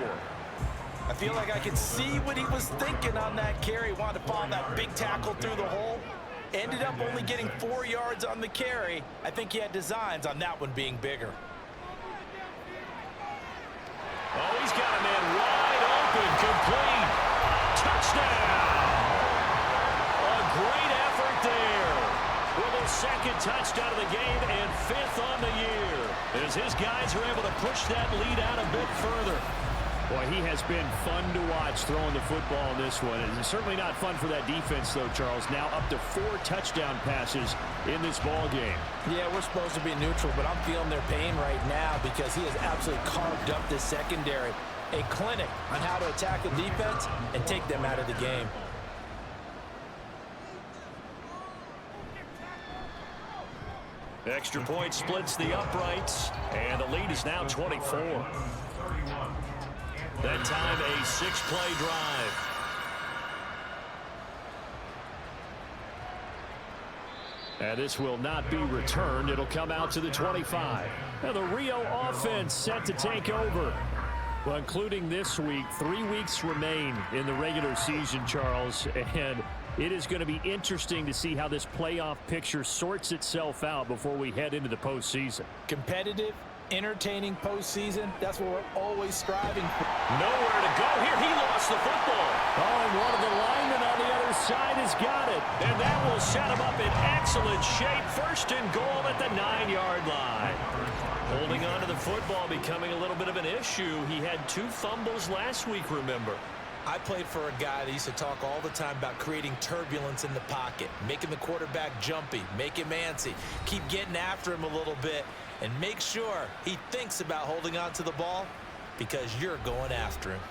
Speaker 3: I feel like I can see what he was thinking on that carry. Wanted to follow that big tackle through the hole. Ended up only getting 4 yards on the carry. I think he had designs on that one being bigger.
Speaker 2: Oh, he's got a man wide open, complete. Touchdown! A great effort there. With a second touchdown of the game and 5th on the year, as his guys are able to push that lead out a bit further. Boy, he has been fun to watch throwing the football in this one. It's certainly not fun for that defense, though, Charles. Now up to 4 touchdown passes in this ball game.
Speaker 3: Yeah, we're supposed to be neutral, but I'm feeling their pain right now because he has absolutely carved up this secondary. A clinic on how to attack the defense and take them out of the game.
Speaker 2: Extra point splits the uprights, and the lead is now 24. That time, a 6-play drive. And this will not be returned. It'll come out to the 25. Now the Rio offense set to take over. Well, including this week, 3 weeks remain in the regular season, Charles, and it is going to be interesting to see how this playoff picture sorts itself out before we head into the postseason.
Speaker 3: Competitive, entertaining postseason, that's what we're always striving for.
Speaker 2: Nowhere to go here. He lost the football. Oh, and one of the linemen on the other side has got it. And that will set him up in excellent shape. 1st and goal at the 9-yard line. Holding on to the football becoming a little bit of an issue. He had 2 fumbles last week, remember.
Speaker 3: I played for a guy that used to talk all the time about creating turbulence in the pocket, making the quarterback jumpy, make him antsy, keep getting after him a little bit, and make sure he thinks about holding on to the ball because you're going after him.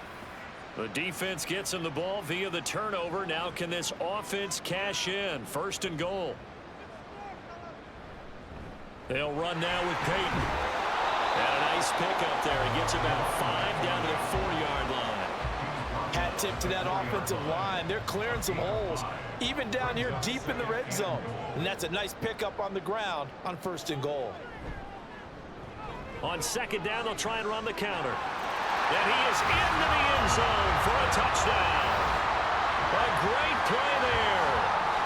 Speaker 2: The defense gets him the ball via the turnover. Now can this offense cash in? 1st and goal. They'll run now with Peyton. And a nice pickup there. He gets about 5 down to the 4-yard line.
Speaker 3: Hat tip to that offensive line. They're clearing some holes, even down here deep in the red zone. And that's a nice pickup on the ground on 1st and goal.
Speaker 2: On second down, they'll try and run the counter. And he is into the end zone for a touchdown. A great play there.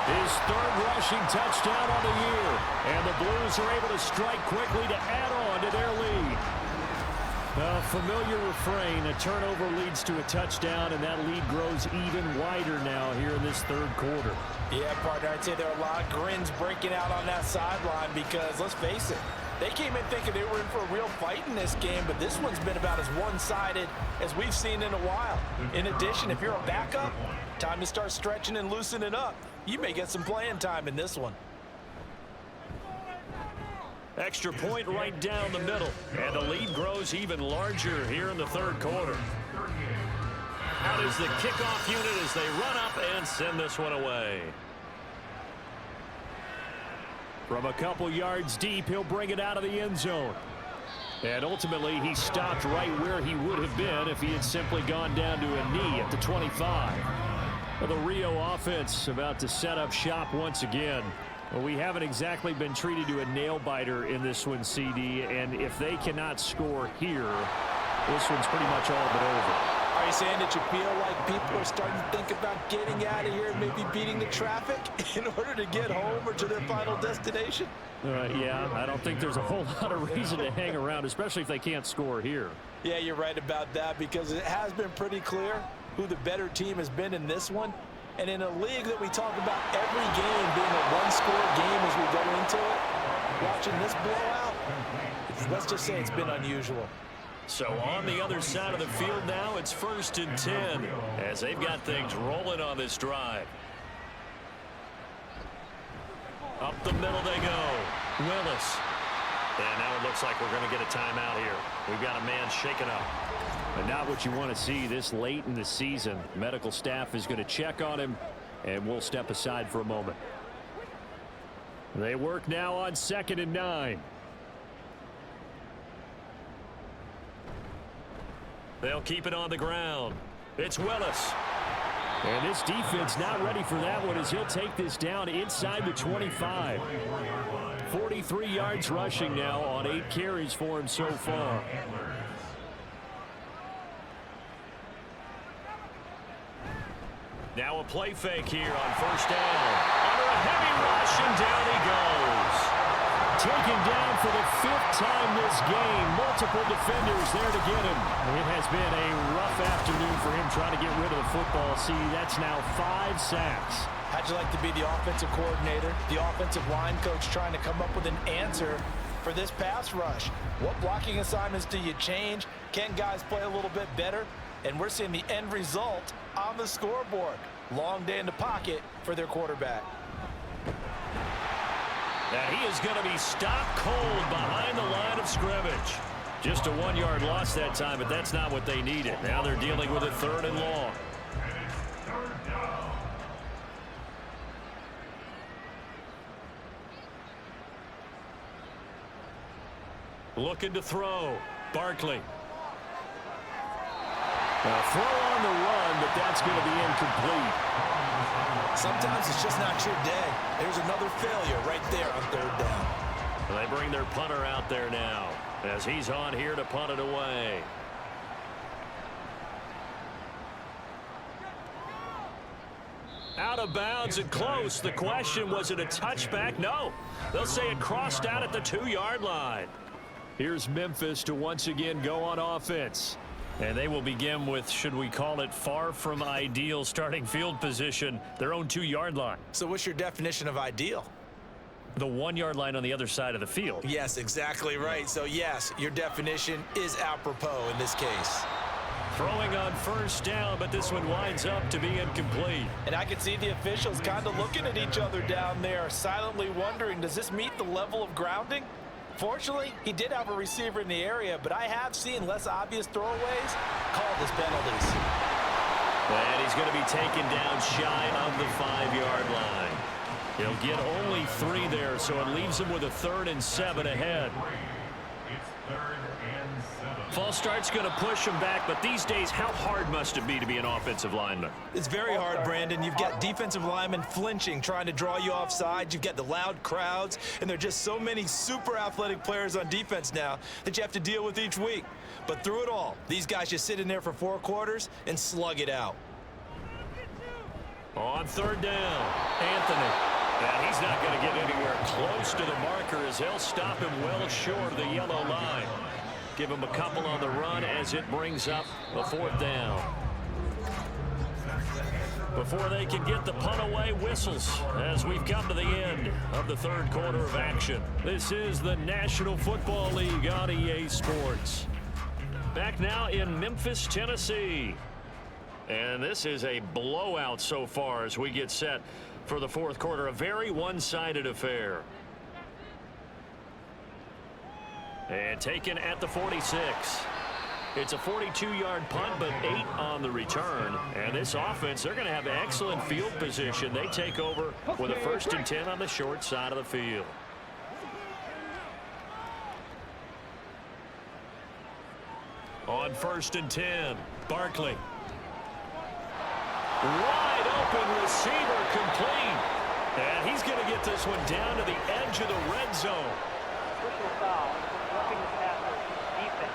Speaker 2: His 3rd rushing touchdown on the year. And the Blues are able to strike quickly to add on to their lead. A familiar refrain, a turnover leads to a touchdown, and that lead grows even wider now here in this 3rd quarter.
Speaker 3: Yeah, partner, I'd say there are a lot of grins breaking out on that sideline because, let's face it, they came in thinking they were in for a real fight in this game, but this one's been about as one-sided as we've seen in a while. In addition, if you're a backup, time to start stretching and loosening up. You may get some playing time in this one.
Speaker 2: Extra point right down the middle, and the lead grows even larger here in the 3rd quarter. Out is the kickoff unit as they run up and send this one away. From a couple yards deep, he'll bring it out of the end zone. And ultimately, he stopped right where he would have been if he had simply gone down to a knee at the 25. Well, the Rio offense about to set up shop once again. Well, we haven't exactly been treated to a nail-biter in this one, CD, and if they cannot score here, this one's pretty much all but over.
Speaker 3: Are you saying that you feel like people are starting to think about getting out of here and maybe beating the traffic in order to get home or to their final destination?
Speaker 2: Yeah, I don't think there's a whole lot of reason to hang around, especially if they can't score here.
Speaker 3: Yeah, you're right about that, because it has been pretty clear who the better team has been in this one. And in a league that we talk about every game being a one-score game as we go into it, watching this blowout, let's just say it's been unusual.
Speaker 2: So on the other side of the field now, it's 1st and 10 as they've got things rolling on this drive. Up the middle they go. Willis. And now it looks like we're going to get a timeout here. We've got a man shaken up. But not what you want to see this late in the season. Medical staff is going to check on him, and we'll step aside for a moment. They work now on 2nd and 9. They'll keep it on the ground. It's Willis. And this defense not ready for that one as he'll take this down inside the 25. 43 yards rushing now on 8 carries for him so far. Now a play fake here on 1st down. Under a heavy rush, and down he goes. Taken down for the 5th time this game. Multiple defenders there to get him. It has been a rough afternoon for him trying to get rid of the football. See, that's now 5 sacks.
Speaker 3: How'd you like to be the offensive coordinator, the offensive line coach, trying to come up with an answer for this pass rush? What blocking assignments do you change? Can guys play a little bit better? And we're seeing the end result on the scoreboard. Long day in the pocket for their quarterback.
Speaker 2: And he is going to be stopped cold behind the line of scrimmage. Just a 1-yard loss that time, but that's not what they needed. Now they're dealing with a 3rd and long. Looking to throw. Barkley. A throw on the run, but that's going to be incomplete.
Speaker 3: Sometimes it's just not your day. There's another failure right there on 3rd down.
Speaker 2: They bring their punter out there now as he's on here to punt it away. Out of bounds and close. The question, was it a touchback? No. They'll say it crossed out at the 2-yard line. Here's Memphis to once again go on offense. And they will begin with, should we call it, far from ideal starting field position, their own 2-yard line.
Speaker 3: So what's your definition of ideal?
Speaker 2: The 1-yard line on the other side of the field.
Speaker 3: Yes, exactly right. So yes, your definition is apropos in this case.
Speaker 2: Throwing on 1st down, but this one winds up to be incomplete.
Speaker 3: And I can see the officials kind of looking at each other down there, silently wondering, does this meet the level of grounding? Fortunately, he did have a receiver in the area, but I have seen less obvious throwaways called as penalties.
Speaker 2: And he's going to be taken down shy of the 5-yard line. He'll get only 3 there, so it leaves him with a 3rd and 7 ahead.
Speaker 4: It's 3rd and 7.
Speaker 2: False start's going to push him back, but these days, how hard must it be to be an offensive lineman?
Speaker 3: It's very hard, Brandon. You've got defensive linemen flinching, trying to draw you off sides. You've got the loud crowds, and there are just so many super athletic players on defense now that you have to deal with each week. But through it all, these guys just sit in there for 4 quarters and slug it out.
Speaker 2: On 3rd down, Anthony. And he's not going to get anywhere close to the marker as they'll stop him well short of the yellow line. Give him a couple on the run as it brings up a 4th down. Before they can get the punt away, whistles as we've come to the end of the 3rd quarter of action. This is the National Football League on EA Sports. Back now in Memphis, Tennessee. And this is a blowout so far as we get set for the 4th quarter. A very one-sided affair. And taken at the 46. It's a 42-yard punt, but 8 on the return. And this offense, they're going to have excellent field position. They take over with a 1st and 10 on the short side of the field. On 1st and 10, Barkley. Wide open receiver complete. And he's going to get this one down to the edge of the red zone.
Speaker 6: Personal foul, roughing the passer, defense.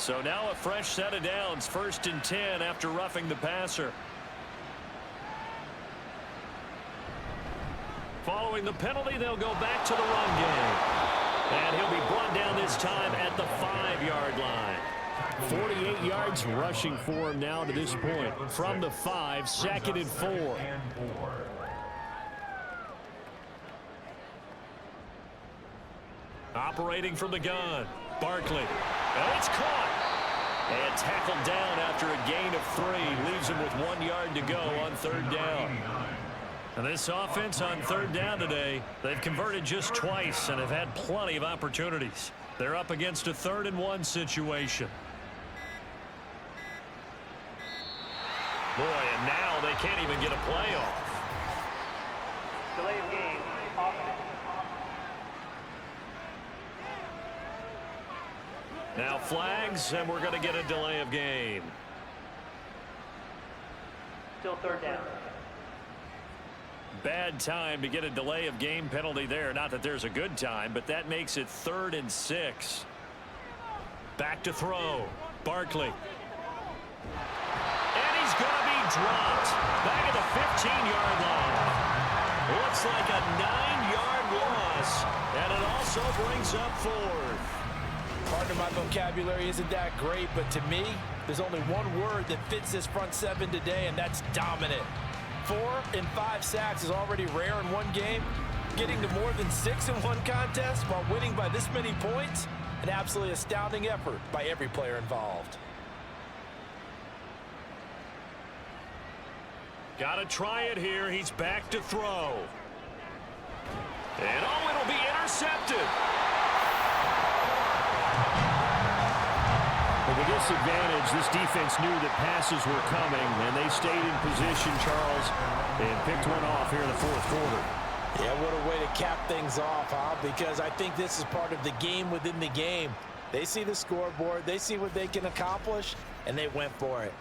Speaker 2: So now a fresh set of downs, 1st and 10 after roughing the passer. Following the penalty, they'll go back to the run game. And he'll be brought down this time at the 5-yard line.
Speaker 5: 48 yards rushing for him now to this point. From the 5, 2nd and 4.
Speaker 2: Operating from the gun, Barkley. And it's caught. And tackled down after a gain of 3. Leaves him with 1 yard to go on 3rd down. And this offense on 3rd down today, they've converted just twice and have had plenty of opportunities. They're up against a 3rd and 1 situation. Boy, and now they can't even get a play off.
Speaker 6: Delay of game. Offense.
Speaker 2: Now flags, and we're going to get a delay of game.
Speaker 6: Still 3rd down.
Speaker 2: Bad time to get a delay of game penalty there. Not that there's a good time, but that makes it 3rd and 6. Back to throw. Barkley. And he's going to be dropped. Back at the 15-yard line. Looks like a 9-yard loss. And it also brings up 4th.
Speaker 3: Pardon my vocabulary isn't that great, but to me, there's only one word that fits this front 7 today, and that's dominant. 4 and 5 sacks is already rare in one game. Getting to more than 6 in one contest while winning by this many points, an absolutely astounding effort by every player involved.
Speaker 2: Got to try it here. He's back to throw. And oh, it'll be intercepted.
Speaker 5: With the disadvantage, this defense knew that passes were coming, and they stayed in position, Charles, and picked one off here in the 4th quarter.
Speaker 3: Yeah, what a way to cap things off, huh? Because I think this is part of the game within the game. They see the scoreboard, they see what they can accomplish, and they went for it.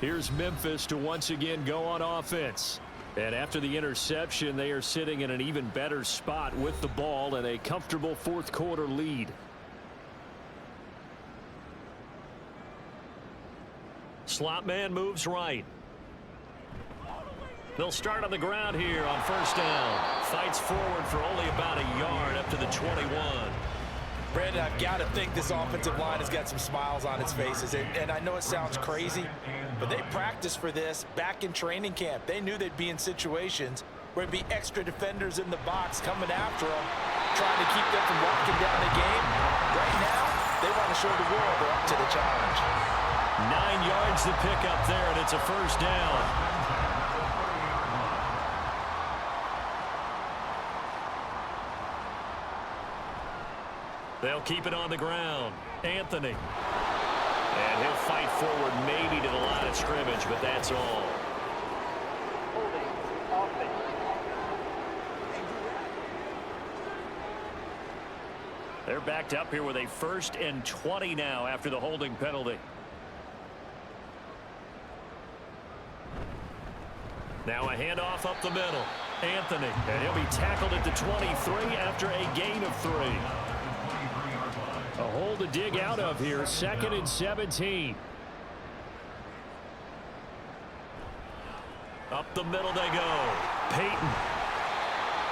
Speaker 5: Here's Memphis to once again go on offense. And after the interception, they are sitting in an even better spot with the ball and a comfortable 4th quarter lead.
Speaker 2: Slot man moves right. They'll start on the ground here on 1st down. Fights forward for only about a yard up to the 21.
Speaker 3: Brandon, I've got to think this offensive line has got some smiles on its faces. And I know it sounds crazy, but they practiced for this back in training camp. They knew they'd be in situations where there'd be extra defenders in the box coming after them, trying to keep them from walking down the game. Right now, they want to show the world they're up to the challenge.
Speaker 2: 9 yards to pick up there, and it's a 1st down. They'll keep it on the ground. Anthony. And he'll fight forward maybe to the line of scrimmage, but that's all.
Speaker 6: Holding. Offense.
Speaker 2: They're backed up here with a 1st and 20 now after the holding penalty. Now a handoff up the middle. Anthony. And he'll be tackled at the 23 after a gain of 3.
Speaker 5: A hole to dig out of here. 2nd and 17.
Speaker 2: Up the middle they go. Peyton.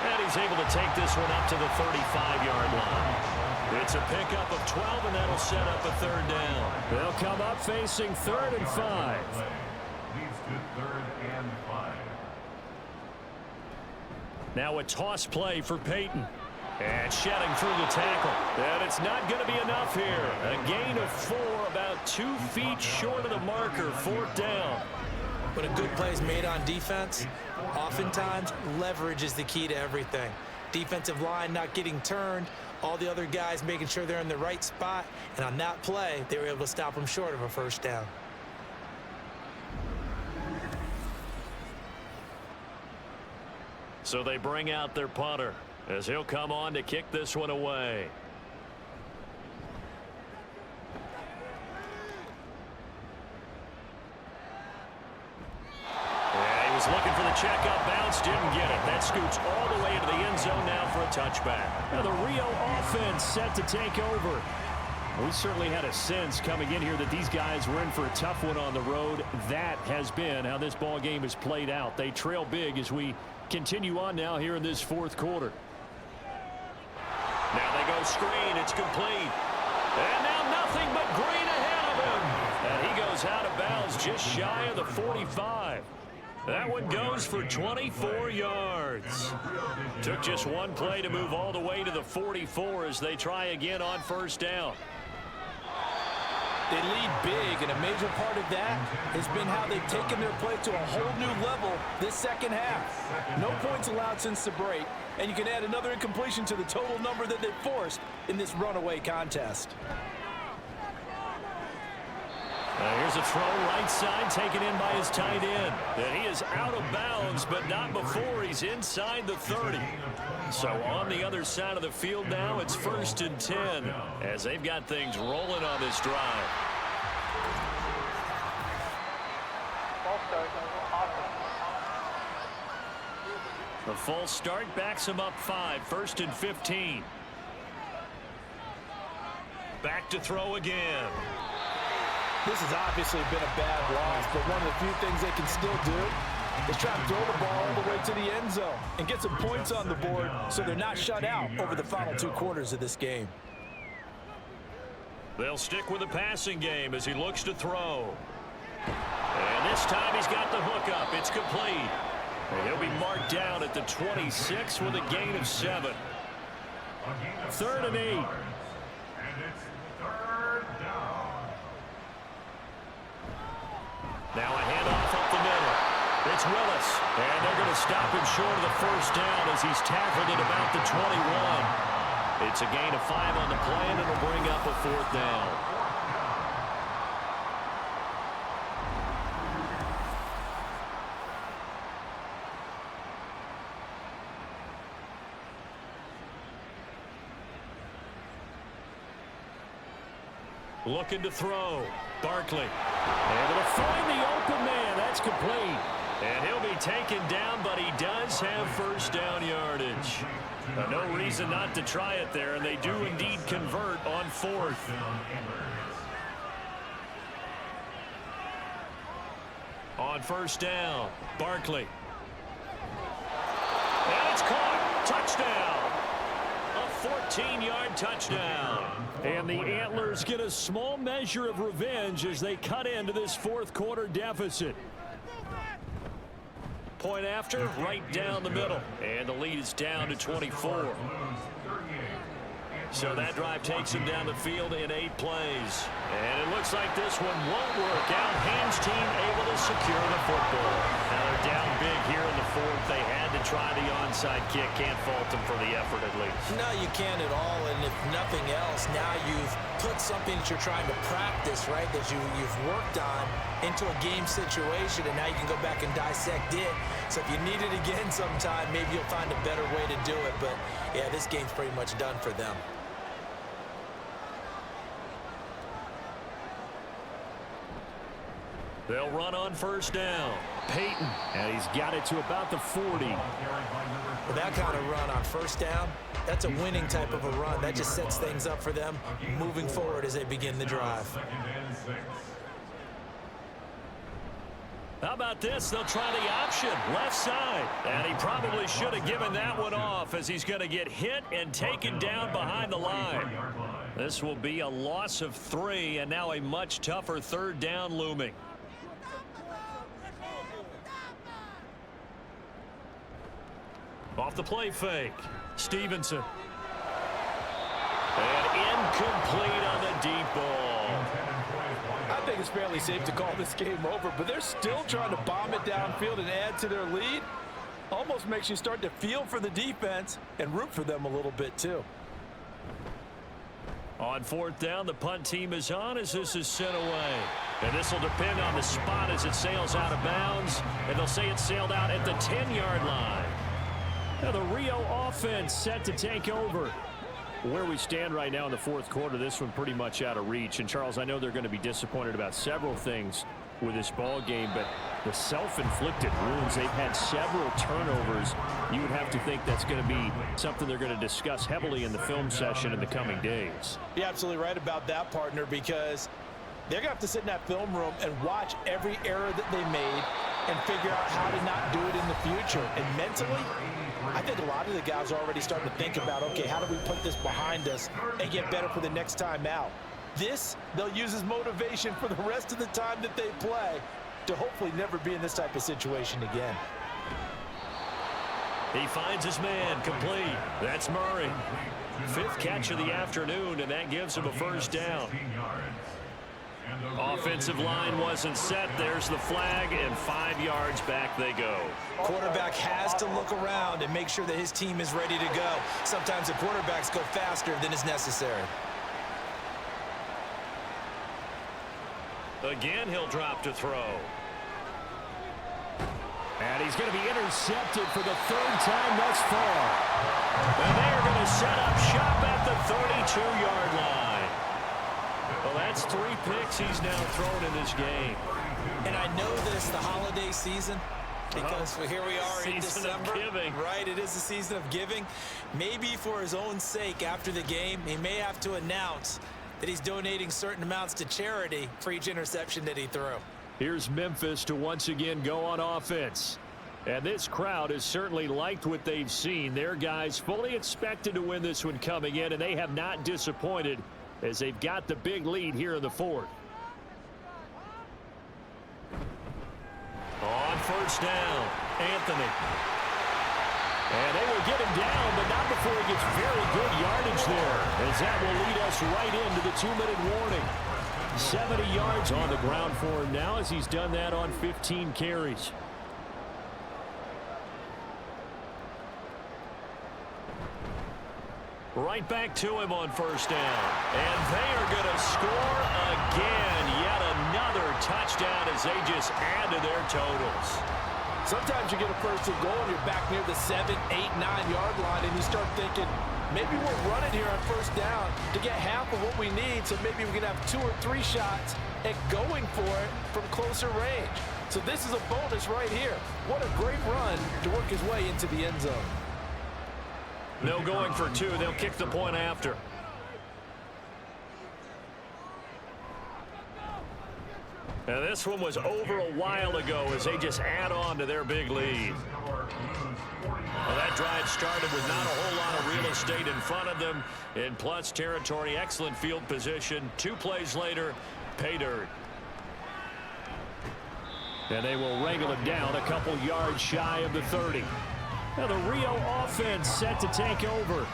Speaker 2: And he's able to take this one up to the 35-yard line. It's a pickup of 12, and that'll set up a 3rd down.
Speaker 5: They'll come up facing 3rd and 5.
Speaker 4: Leads to 3rd and 5.
Speaker 2: Now a toss play for Peyton. And shedding through the tackle. And it's not going to be enough here. A gain of 4, about 2 feet short of the marker. 4th down.
Speaker 3: But a good play is made on defense. Oftentimes, leverage is the key to everything. Defensive line not getting turned. All the other guys making sure they're in the right spot. And on that play, they were able to stop them short of a 1st down.
Speaker 2: So they bring out their punter as he'll come on to kick this one away. Yeah, he was looking for the checkup bounce, didn't get it. That scoots all the way into the end zone now for a touchback.
Speaker 5: Now the Rio offense set to take over. We certainly had a sense coming in here that these guys were in for a tough one on the road. That has been how this ball game has played out. They trail big as we continue on now here in this fourth quarter.
Speaker 2: Now they go screen. It's complete. And now nothing but green ahead of him. And he goes out of bounds just shy of the 45. That one goes for 24 yards. Took just one play to move all the way to the 44 as they try again on first down.
Speaker 3: They lead big, and a major part of that has been how they've taken their play to a whole new level this second half. No points allowed since the break, and you can add another incompletion to the total number that they've forced in this runaway contest.
Speaker 2: Here's a throw right side taken in by his tight end. And he is out of bounds, but not before he's inside the 30. So on the other side of the field now, it's 1st and 10 as they've got things rolling on this drive.
Speaker 6: False start. Offense.
Speaker 2: The false start backs him up 5, 1st and 15. Back to throw again.
Speaker 3: This has obviously been a bad loss, but one of the few things they can still do is try to throw the ball all the way to the end zone and get some points on the board so they're not shut out over the final 2 quarters of this game.
Speaker 2: They'll stick with the passing game as he looks to throw. And this time he's got the hook up. It's complete. And he'll be marked down at the 26 with a gain of 7. 3rd and 8. Now a handoff up the middle. It's Willis. And they're going to stop him short of the first down as he's tackled at about the 21. It's a gain of 5 on the play, and it'll bring up a 4th down. Looking to throw. Barkley. Able to find the open man. That's complete. And he'll be taken down, but he does have first down yardage. No reason not to try it there, and they do indeed convert on 4th. On first down, Barkley. And it's caught. Touchdown. A 14-yard touchdown.
Speaker 5: And the Antlers get a small measure of revenge as they cut into this fourth quarter deficit.
Speaker 2: Point after, right down the middle. And the lead is down to 24. So that drive takes him down the field in 8 plays. And it looks like this one won't work out. Hans team able to secure the football. Now they're down big here in the 4th. They had to try the onside kick. Can't fault them for the effort at least.
Speaker 3: No, you can't at all. And if nothing else, now you've put something that you're trying to practice, right, that you've worked on into a game situation, and now you can go back and dissect it. So if you need it again sometime, maybe you'll find a better way to do it. But, yeah, this game's pretty much done for them.
Speaker 2: They'll run on first down.
Speaker 5: Peyton, and he's got it to about the 40.
Speaker 3: With that kind of run on first down, that's a winning type of a run. That just sets things up for them moving forward as they begin the drive.
Speaker 2: How about this? They'll try the option, left side. And he probably should have given that one off as he's going to get hit and taken down behind the line. This will be a loss of 3, and now a much tougher 3rd down looming. Off the play fake, Stevenson. And incomplete on the deep ball.
Speaker 3: I think it's fairly safe to call this game over, but they're still trying to bomb it downfield and add to their lead. Almost makes you start to feel for the defense and root for them a little bit too.
Speaker 2: On 4th down, the punt team is on as this is sent away. And this will depend on the spot as it sails out of bounds. And they'll say it sailed out at the 10-yard line.
Speaker 5: Now the Rio offense set to take over. Where we stand right now in the fourth quarter, this one pretty much out of reach. And, Charles, I know they're going to be disappointed about several things with this ball game, but the self-inflicted wounds. They've had several turnovers. You would have to think that's going to be something they're going to discuss heavily in the film session in the coming days.
Speaker 3: You're absolutely right about that, partner, because they're going to have to sit in that film room and watch every error that they made and figure out how to not do it in the future. And mentally, I think a lot of the guys are already starting to think about, okay, how do we put this behind us and get better for the next time out? This, they'll use as motivation for the rest of the time that they play to hopefully never be in this type of situation again.
Speaker 5: He finds his man complete. That's Murray. 5th catch of the afternoon, and that gives him a first down. Offensive line wasn't set. There's the flag, and 5 yards back they go.
Speaker 3: Quarterback has to look around and make sure that his team is ready to go. Sometimes the quarterbacks go faster than is necessary.
Speaker 5: Again, he'll drop to throw. And he's going to be intercepted for the 3rd time thus far. And they are going to set up shop at the 32-yard line. Well, that's 3 picks he's now thrown in this game.
Speaker 3: And I know this, the holiday season, because here we are in December.
Speaker 5: Season of giving.
Speaker 3: Right, it is the season of giving. Maybe for his own sake after the game, he may have to announce that he's donating certain amounts to charity for each interception that he threw.
Speaker 5: Here's Memphis to once again go on offense. And this crowd has certainly liked what they've seen. Their guys fully expected to win this one coming in, and they have not disappointed as they've got the big lead here in the 4th. On first down, Anthony. And they will get him down, but not before he gets very good yardage there, as that will lead us right into the 2-minute warning. 70 yards on the ground for him now as he's done that on 15 carries. Right back to him on first down. And they are going to score again. Yet another touchdown as they just add to their totals.
Speaker 3: Sometimes you get a first and goal and you're back near the 7, 8, 9-yard line, and you start thinking, maybe we're running here on first down to get half of what we need, so maybe we can have 2 or 3 shots at going for it from closer range. So this is a bonus right here. What a great run to work his way into the end zone.
Speaker 5: No going for 2. They'll kick the point after. And this one was over a while ago as they just add on to their big lead. Well, that drive started with not a whole lot of real estate in front of them in plus territory. Excellent field position. 2 plays later, pay dirt. And they will wrangle it down a couple yards shy of the 30. Now the Rio offense set to take over.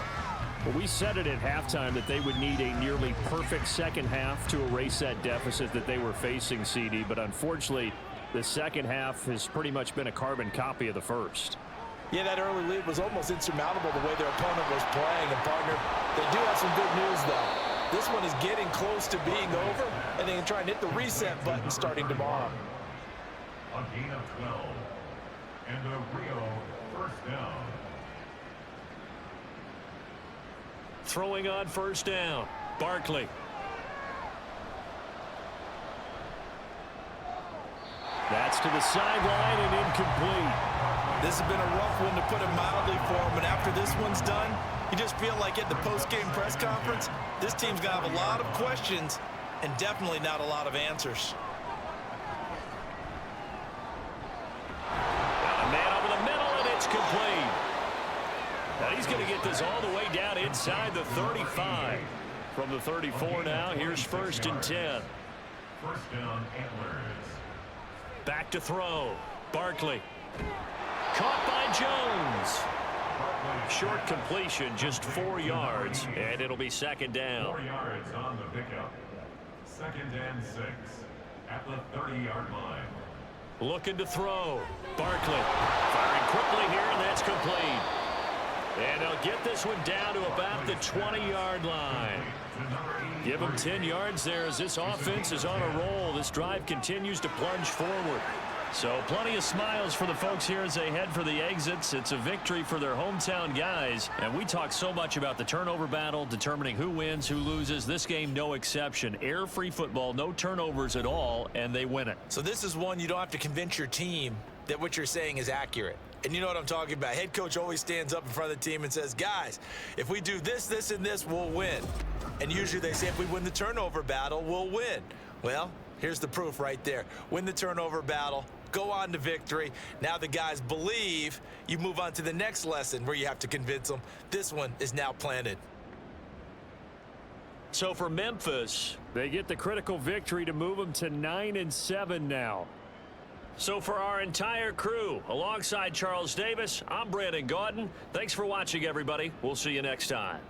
Speaker 5: Well, we said it at halftime that they would need a nearly perfect second half to erase that deficit that they were facing, CD. But unfortunately, the second half has pretty much been a carbon copy of the first.
Speaker 3: Yeah, that early lead was almost insurmountable the way their opponent was playing. And, partner, they do have some good news, though. This one is getting close to being over, and they can try and hit the reset button starting tomorrow.
Speaker 4: A gain of 12. And a Rio first down.
Speaker 5: Throwing on first down, Barkley. That's to the sideline and incomplete.
Speaker 3: This has been a rough one, to put it mildly, for him. And after this one's done, you just feel like at the post-game press conference, this team's going to have a lot of questions and definitely not a lot of answers.
Speaker 5: Got a man over the middle, and it's complete. Now he's going to get this all the way down inside the 35. From the 34 now, here's 1st and 10.
Speaker 4: First down, Antlers.
Speaker 5: Back to throw. Barkley. Caught by Jones. Short completion, just 4 yards, and it'll be 2nd down.
Speaker 4: 4 yards on the pickup. 2nd and 6 at the 30-yard line.
Speaker 5: Looking to throw. Barkley firing quickly here, and that's complete. And they'll get this one down to about the 20-yard line. Give them 10 yards there as this offense is on a roll. This drive continues to plunge forward.
Speaker 2: So plenty of smiles for the folks here as they head for the exits. It's a victory for their hometown guys. And we talk so much about the turnover battle, determining who wins, who loses. This game, no exception. Air-free football, no turnovers at all, and they win it.
Speaker 3: So this is one you don't have to convince your team that what you're saying is accurate. And you know what I'm talking about. Head coach always stands up in front of the team and says, guys, if we do this, this, and this, we'll win. And usually they say if we win the turnover battle, we'll win. Well, here's the proof right there. Win the turnover battle, go on to victory. Now the guys believe. You move on to the next lesson where you have to convince them. This one is now planted.
Speaker 2: So for Memphis,
Speaker 5: They get the critical victory to move them to 9-7 now.
Speaker 2: so for our entire crew, alongside Charles Davis, I'm Brandon Gaudin. Thanks for watching, everybody. We'll see you next time.